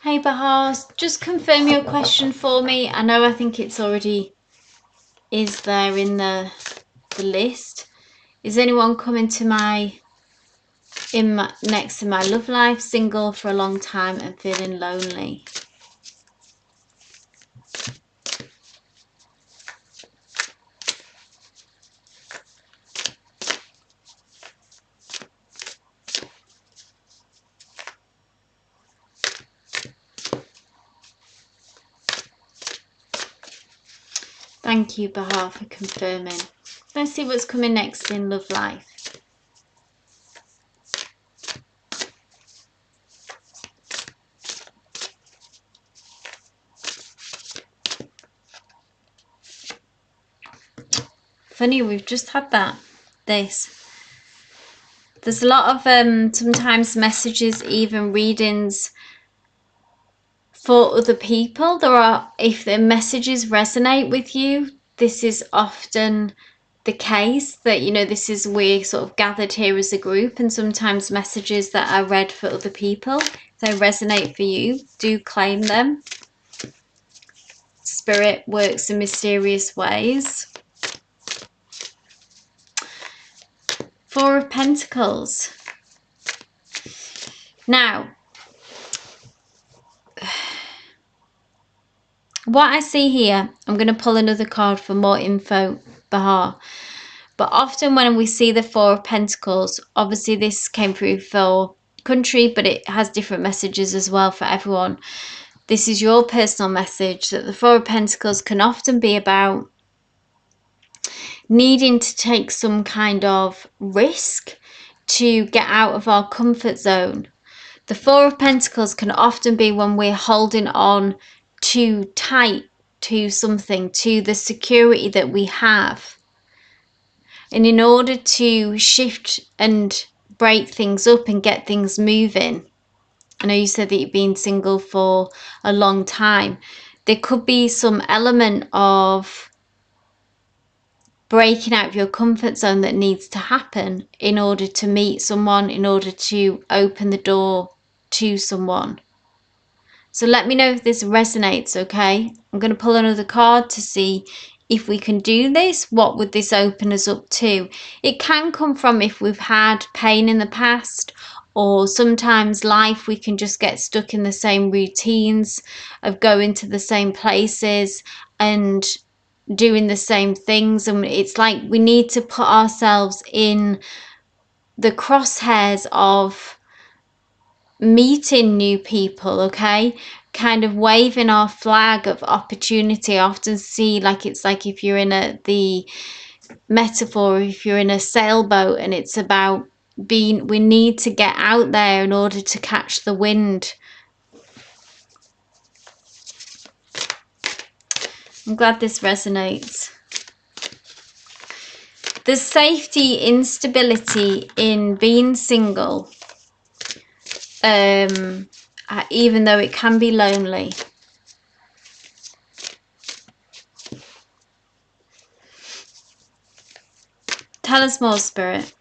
Hey Bahar, just confirm your question for me. I know I think it's already is there in the list. Is anyone coming to my next to my love life, single for a long time and feeling lonely? Thank you, Bahar, for confirming. Let's see what's coming next in love life. Funny, we've just had this. There's a lot of sometimes messages, even readings for other people. There are, if the messages resonate with you, this is often the case that, you know, this is, we're sort of gathered here as a group, and sometimes messages that are read for other people, if they resonate for you, do claim them. Spirit works in mysterious ways. 4 of Pentacles. Now, what I see here, I'm going to pull another card for more info, Bahar. But often when we see the 4 of Pentacles, obviously this came through for country, but it has different messages as well for everyone. This is your personal message, that the 4 of Pentacles can often be about needing to take some kind of risk to get out of our comfort zone. The 4 of Pentacles can often be when we're holding on too tight to something, to the security that we have. And in order to shift and break things up and get things moving, I know you said that you've been single for a long time. There could be some element of breaking out of your comfort zone that needs to happen in order to meet someone, in order to open the door to someone. So let me know if this resonates, okay? I'm going to pull another card to see if we can do this. What would this open us up to? It can come from if we've had pain in the past, or sometimes life, we can just get stuck in the same routines of going to the same places and doing the same things. And it's like we need to put ourselves in the crosshairs of meeting new people, okay? Kind of waving our flag of opportunity. I often see like it's like if you're in the metaphor, if you're in a sailboat and it's about being, we need to get out there in order to catch the wind. I'm glad this resonates. There's safety in stability in being single, even though it can be lonely. Tell us more, Spirit.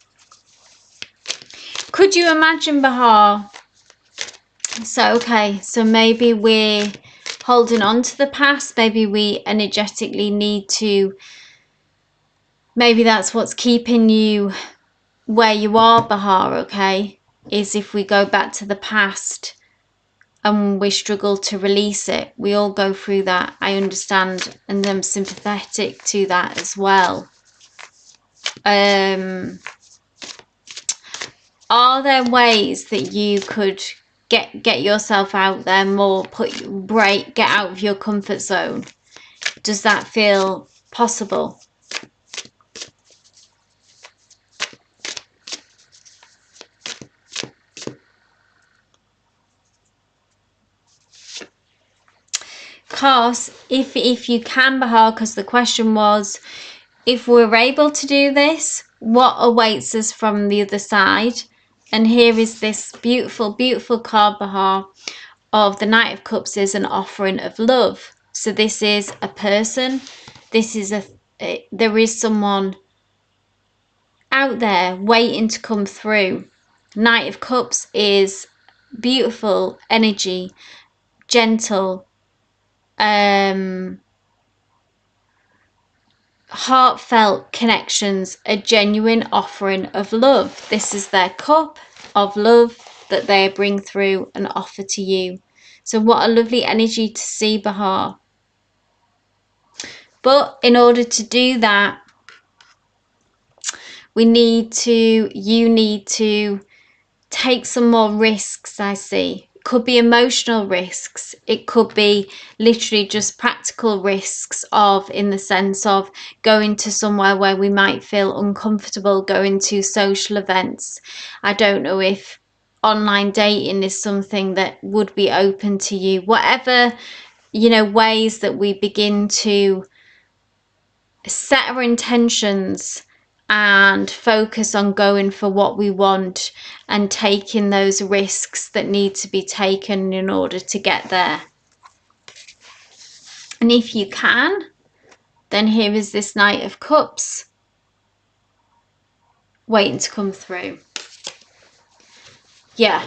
Could you imagine, Bahar? So, okay, so maybe we're holding on to the past. Maybe we energetically need to, maybe that's what's keeping you where you are, Bahar, okay? Is if we go back to the past and we struggle to release it. We all go through that. I understand, and I'm sympathetic to that as well. Are there ways that you could get yourself out there more, get out of your comfort zone? Does that feel possible? Because if you can, Bahar, because the question was, if we're able to do this, what awaits us from the other side? And here is this beautiful, beautiful card, Bahar, of the Knight of Cups is an offering of love. So this is a person. This is there is someone out there waiting to come through. Knight of Cups is beautiful energy, gentle, heartfelt connections, a genuine offering of love. This is their cup of love that they bring through and offer to you. So what a lovely energy to see, Bahar. But in order to do that, you need to take some more risks, I see. It could be emotional risks. It could be literally just practical risks in the sense of going to somewhere where we might feel uncomfortable, going to social events. I don't know if online dating is something that would be open to you. Whatever, ways that we begin to set our intentions and focus on going for what we want and taking those risks that need to be taken in order to get there. And if you can, then here is this Knight of Cups waiting to come through. Yeah.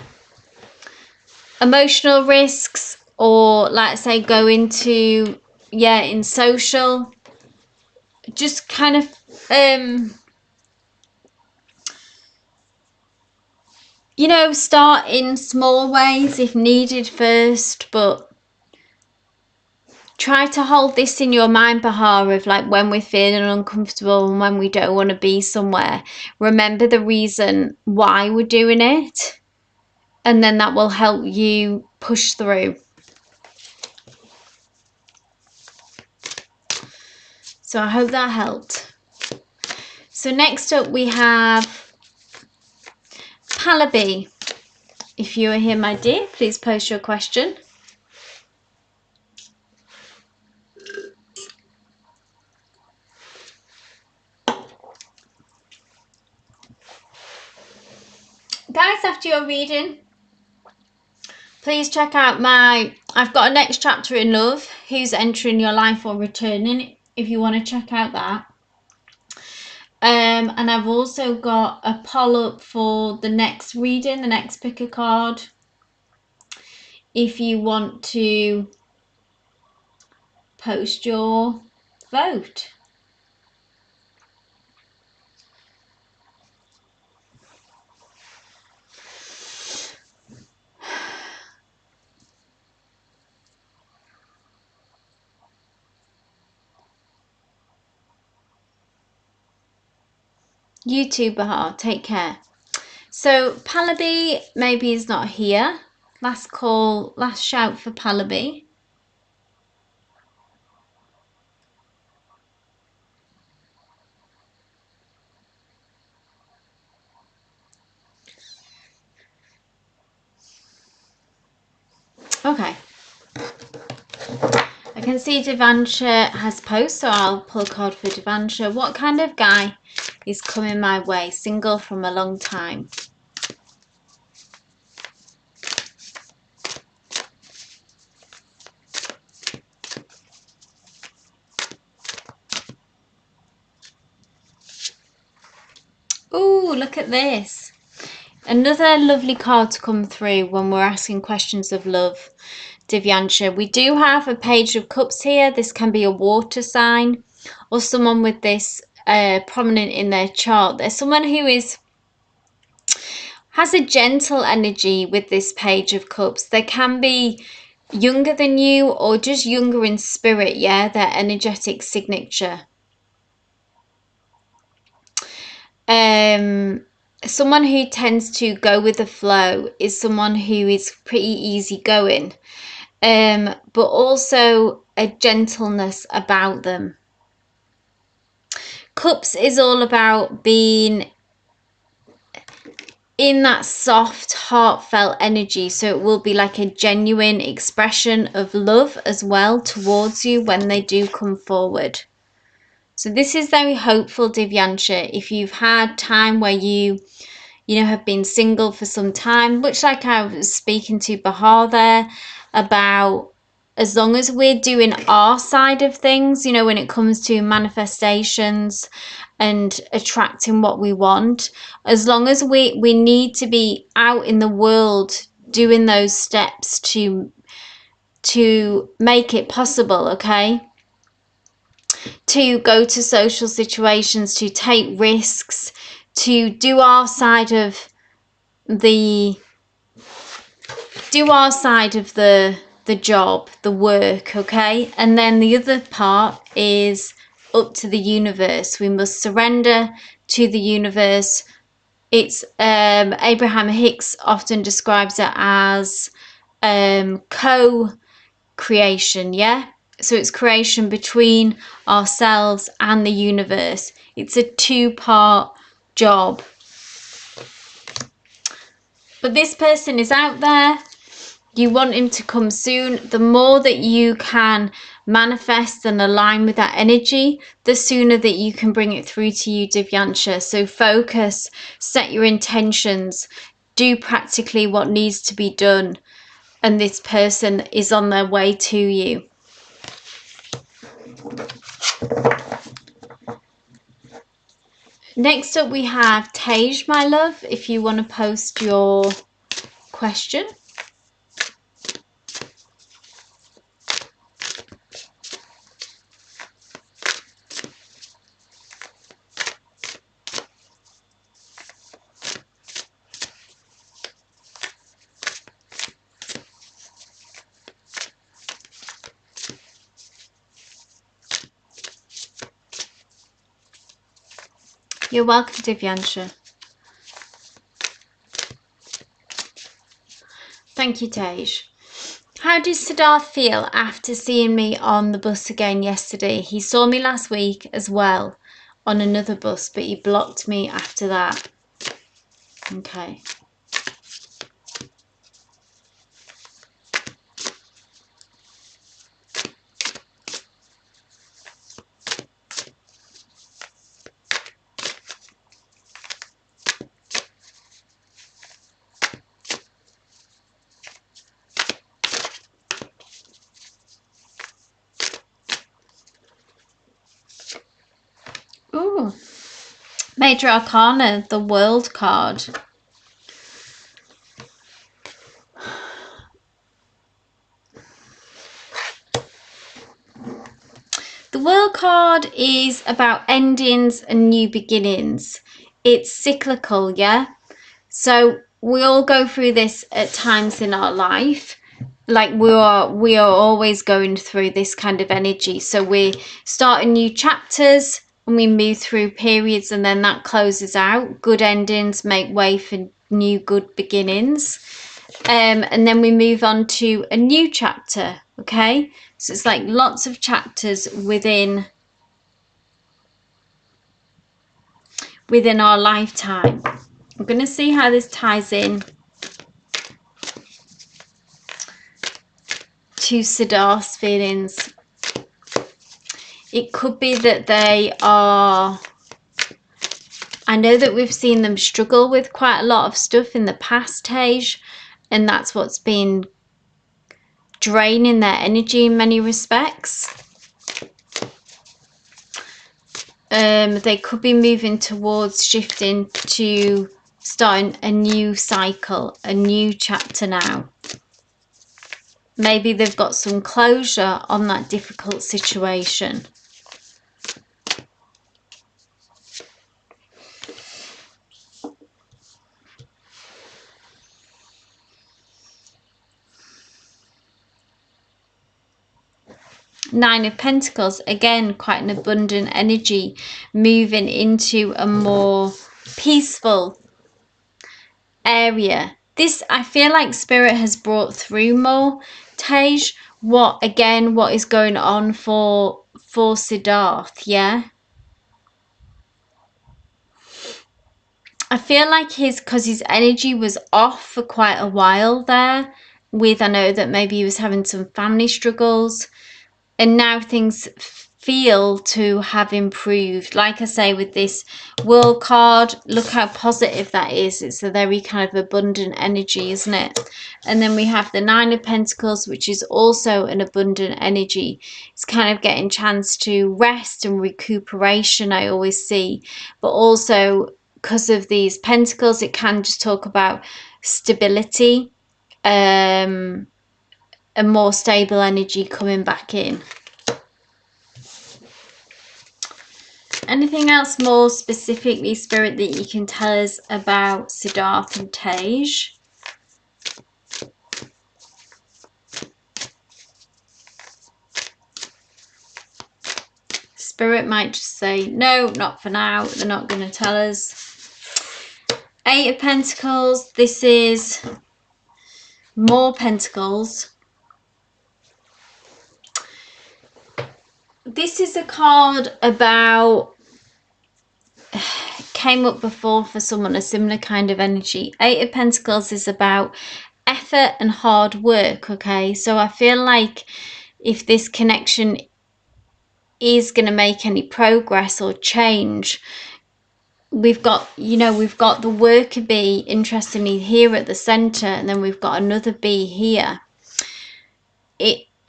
Emotional risks, or like I say, going to, in social, just kind of start in small ways if needed first, but try to hold this in your mind, Bahar, of like when we're feeling uncomfortable and when we don't want to be somewhere. Remember the reason why we're doing it, and then that will help you push through. So I hope that helped. So next up we have Pallaby. If you are here, my dear, please post your question. Guys, after your reading, please check out I've got a next chapter in love, who's entering your life or returning, if you want to check out that. And I've also got a poll up for the next reading, the next pick a card. If you want to post your vote. You too, Bahar. Take care. So Pallaby maybe is not here. Last call, last shout for Pallaby. Okay. I can see Devansha has post, so I'll pull a card for Devansha. What kind of guy is coming my way? Single from a long time. Ooh, look at this. Another lovely card to come through when we're asking questions of love, Divyansha. We do have a Page of Cups here. This can be a water sign or someone with this prominent in their chart. There's someone who has a gentle energy with this Page of Cups. They can be younger than you or just younger in spirit, yeah, their energetic signature. Someone who tends to go with the flow is someone who is pretty easygoing, but also a gentleness about them. Cups is all about being in that soft, heartfelt energy, so it will be like a genuine expression of love as well towards you when they do come forward. So this is very hopeful, Divyansha. If you've had time where you have been single for some time, much like I was speaking to Bahar there about, as long as we're doing our side of things, when it comes to manifestations and attracting what we want, as long as we need to be out in the world doing those steps to make it possible, okay? To go to social situations, to take risks, to do our side of the job, the work, okay? And then the other part is up to the universe. We must surrender to the universe. It's Abraham Hicks often describes it as co-creation, yeah? So it's creation between ourselves and the universe. It's a two-part job. But this person is out there. You want him to come soon. The more that you can manifest and align with that energy, the sooner that you can bring it through to you, Divyansha. So focus, set your intentions, do practically what needs to be done, and this person is on their way to you. Next up we have Tej, my love, if you want to post your question. You're welcome, Divyansha. Thank you, Tej. How did Siddharth feel after seeing me on the bus again yesterday? He saw me last week as well on another bus, but he blocked me after that. Okay. Ooh. Major Arcana, the World card. The World card is about endings and new beginnings. It's cyclical, yeah? So we all go through this at times in our life. Like we are always going through this kind of energy. So we start new chapters and we move through periods, and then that closes out. Good endings make way for new good beginnings. And then we move on to a new chapter, okay? So it's like lots of chapters within our lifetime. I'm going to see how this ties in to Siddharth's feelings. It could be that they are... I know that we've seen them struggle with quite a lot of stuff in the past, Tej, and that's what's been draining their energy in many respects. They could be moving towards shifting to starting a new cycle, a new chapter now. Maybe they've got some closure on that difficult situation. Nine of Pentacles, again, quite an abundant energy, moving into a more peaceful area. This, I feel like Spirit has brought through more, Tej, what is going on for Siddharth, yeah? I feel like because his energy was off for quite a while there with, I know that maybe he was having some family struggles, and now things feel to have improved. Like I say, with this World card, look how positive that is. It's a very kind of abundant energy, isn't it? And then we have the Nine of Pentacles, which is also an abundant energy. It's kind of getting chance to rest and recuperation, I always see. But also, because of these pentacles, it can just talk about stability, a more stable energy coming back in. Anything else more specifically, Spirit, that you can tell us about Siddharth and Tej? Spirit might just say, no, not for now. They're not going to tell us. Eight of Pentacles. This is more Pentacles. This is a card about, came up before for someone, a similar kind of energy. Eight of Pentacles is about effort and hard work, okay? So I feel like if this connection is going to make any progress or change, we've got, we've got the worker bee, interestingly, here at the center, and then we've got another bee here.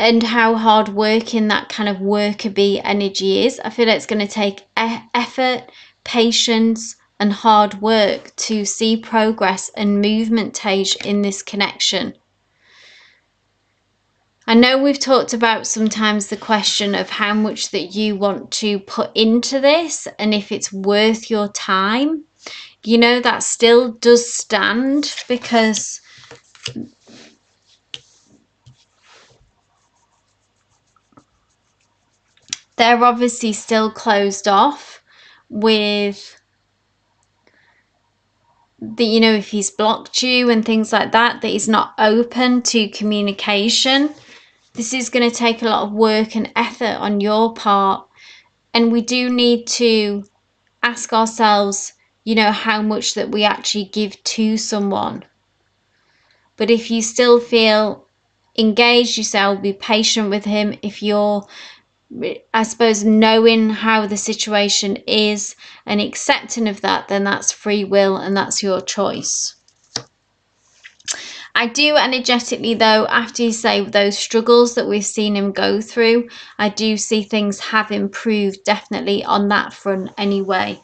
And how hard working that kind of worker bee energy is. I feel like it's going to take effort, patience, and hard work to see progress and movement, Tej, in this connection. I know we've talked about sometimes the question of how much that you want to put into this and if it's worth your time. That still does stand, because they're obviously still closed off with the, if he's blocked you and things like that, that he's not open to communication. This is going to take a lot of work and effort on your part. And we do need to ask ourselves, how much that we actually give to someone. But if you still feel engaged, you say, I'll be patient with him. If you're, I suppose, knowing how the situation is and accepting of that, then that's free will and that's your choice. I do energetically, though, after you say those struggles that we've seen him go through, I do see things have improved definitely on that front anyway.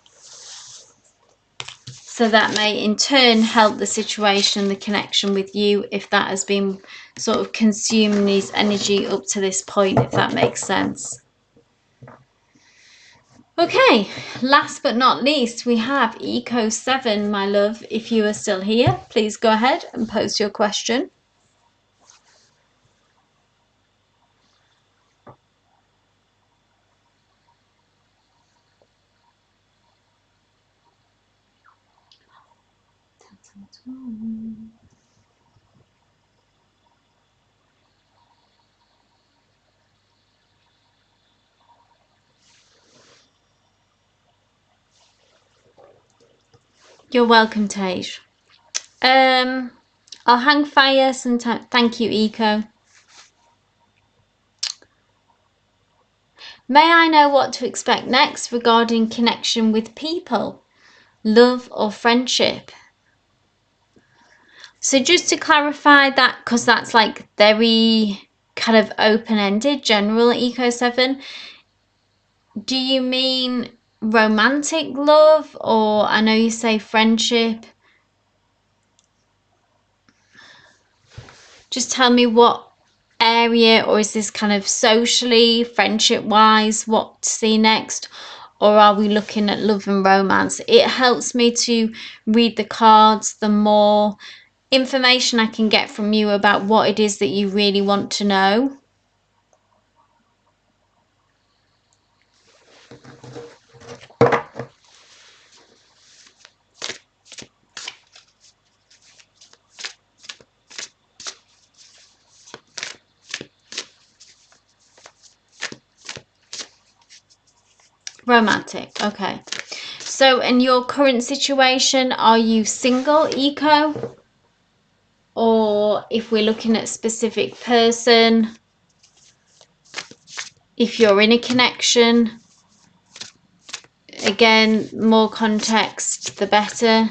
So that may in turn help the situation, the connection with you, if that has been sort of consuming his energy up to this point, if that makes sense. Okay, last but not least, we have Eco 7, my love. If you are still here, please go ahead and post your question. You're welcome, Tage. I'll hang fire sometime. Thank you, Eco. May I know what to expect next regarding connection with people, love or friendship? So just to clarify that, because that's like very kind of open-ended, general Eco 7, do you mean romantic love, or I know you say friendship? Just tell me what area, or is this kind of socially, friendship wise, what to see next, or are we looking at love and romance? It helps me to read the cards. The more information I can get from you about what it is that you really want to know. Romantic, okay. So in your current situation, are you single, Eco? Or if we're looking at specific person, if you're in a connection, again, more context, the better.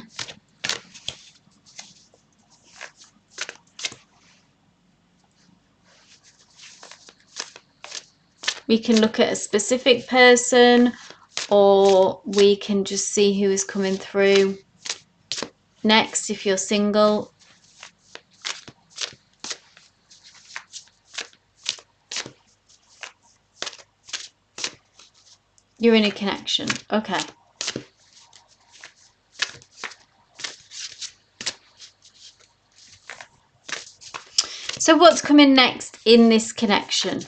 We can look at a specific person, or we can just see who is coming through next if you're single. You're in a connection, okay. So what's coming next in this connection?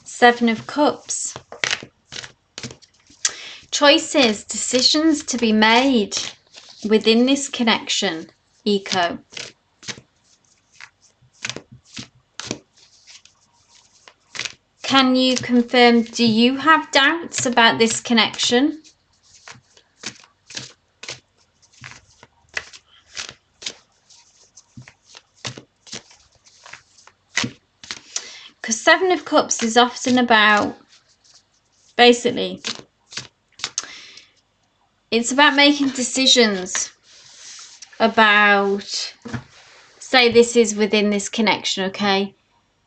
Seven of Cups. Choices, decisions to be made within this connection, Eco. Can you confirm, do you have doubts about this connection? Because Seven of Cups is often about, basically, it's about making decisions about, say this is within this connection, okay?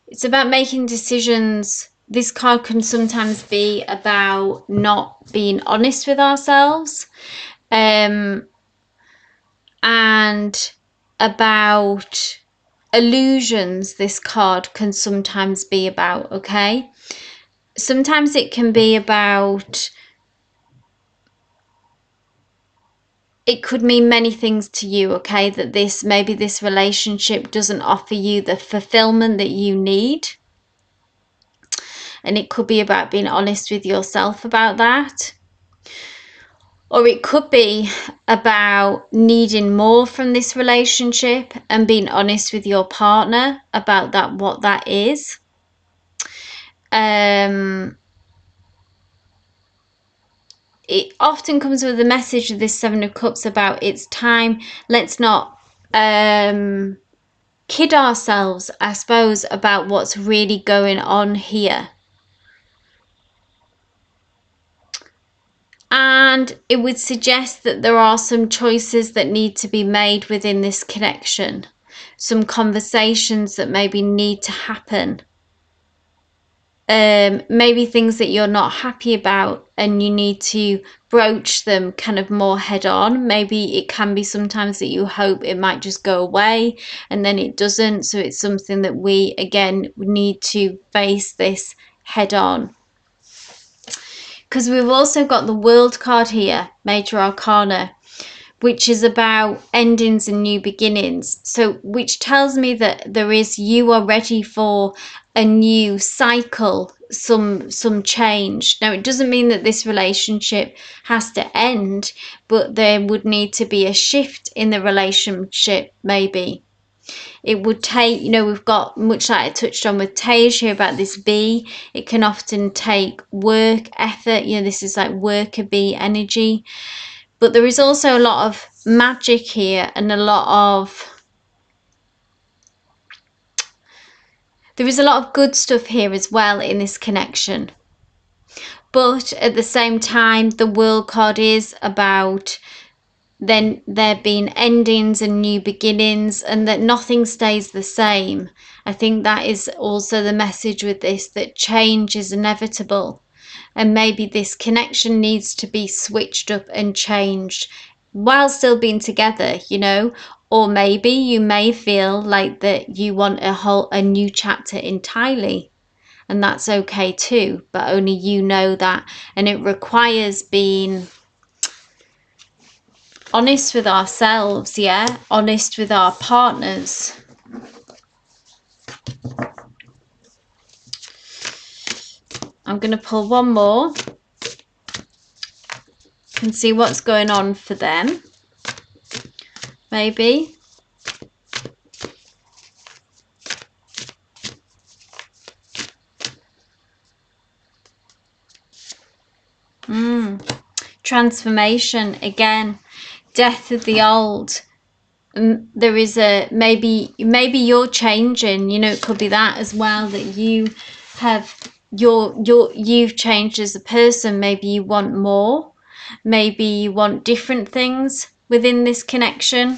It's about making decisions. This card can sometimes be about not being honest with ourselves, and about illusions. This card can sometimes be about, okay? Sometimes it can be about, it could mean many things to you, okay? That this, maybe this relationship doesn't offer you the fulfillment that you need. And it could be about being honest with yourself about that. Or it could be about needing more from this relationship and being honest with your partner about that, what that is. It often comes with the message of this Seven of Cups about it's time. Let's not kid ourselves, I suppose, about what's really going on here. And it would suggest that there are some choices that need to be made within this connection, some conversations that maybe need to happen. Maybe things that you're not happy about and you need to broach them kind of more head on. Maybe it can be sometimes that you hope it might just go away and then it doesn't. So it's something that we, again, need to face this head on. Because we've also got the World card here, Major Arcana, which is about endings and new beginnings. So which tells me that you are ready for a new cycle, some change. Now, it doesn't mean that this relationship has to end, but there would need to be a shift in the relationship, maybe. It would take, we've got, much like I touched on with Tej here about this bee, it can often take work, effort. This is like worker bee energy. But there is also a lot of magic here and there is a lot of good stuff here as well in this connection. But at the same time, the World card is about then there being endings and new beginnings, and that nothing stays the same. I think that is also the message with this, that change is inevitable. And maybe this connection needs to be switched up and changed while still being together, or maybe you may feel like that you want a new chapter entirely, and that's okay too, but only you know that. And it requires being honest with ourselves, honest with our partners. I'm going to pull one more and see what's going on for them. Maybe. Transformation again. Death of the old. There is a maybe you're changing. It could be that as well, that you have you've changed as a person. Maybe you want more. Maybe you want different things within this connection.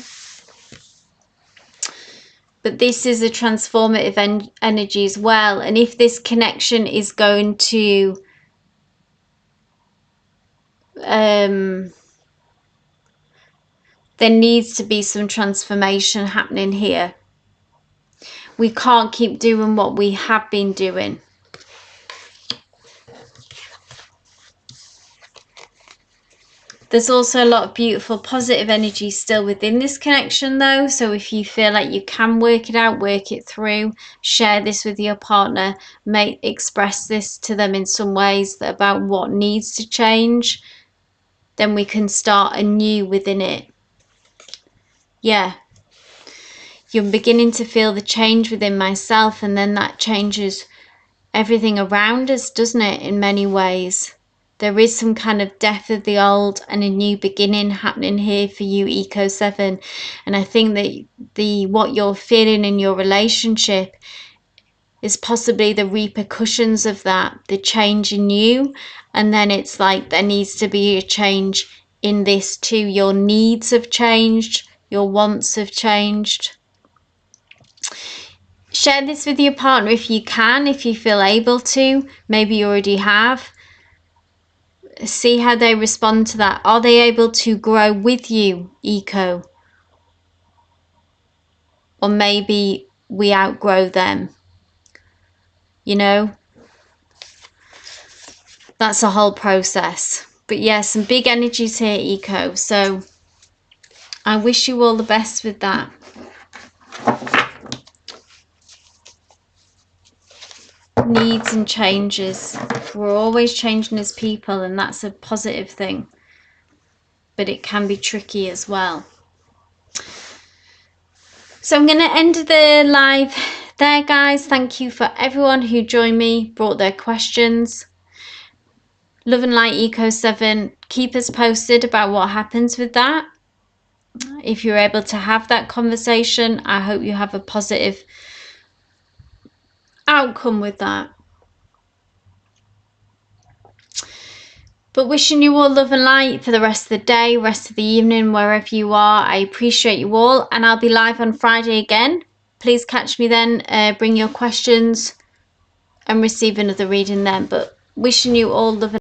But this is a transformative energy as well. And if this connection is going to there needs to be some transformation happening here. We can't keep doing what we have been doing. There's also a lot of beautiful positive energy still within this connection though. So if you feel like you can work it out, work it through, share this with your partner, express this to them in some ways about what needs to change, then we can start anew within it. Yeah. You're beginning to feel the change within myself, and then that changes everything around us, doesn't it, in many ways? There is some kind of death of the old and a new beginning happening here for you, Eco 7. And I think that what you're feeling in your relationship is possibly the repercussions of that, the change in you. And then it's like there needs to be a change in this too. Your needs have changed, your wants have changed. Share this with your partner if you can, if you feel able to. Maybe you already have. See how they respond to that. Are they able to grow with you, Eco? Or maybe we outgrow them. That's a whole process. But yeah, some big energies here, Eco. So I wish you all the best with that. Needs and changes. We're always changing as people, and that's a positive thing. But it can be tricky as well. So I'm going to end the live there, guys. Thank you for everyone who joined me, brought their questions. Love and light, Eco 7. Keep us posted about what happens with that. if you're able to have that conversation, I hope you have a positive outcome with that. But wishing you all love and light for the rest of the day, rest of the evening, wherever you are. I appreciate you all, and I'll be live on Friday again. Please catch me then. Bring your questions and receive another reading then. But wishing you all love and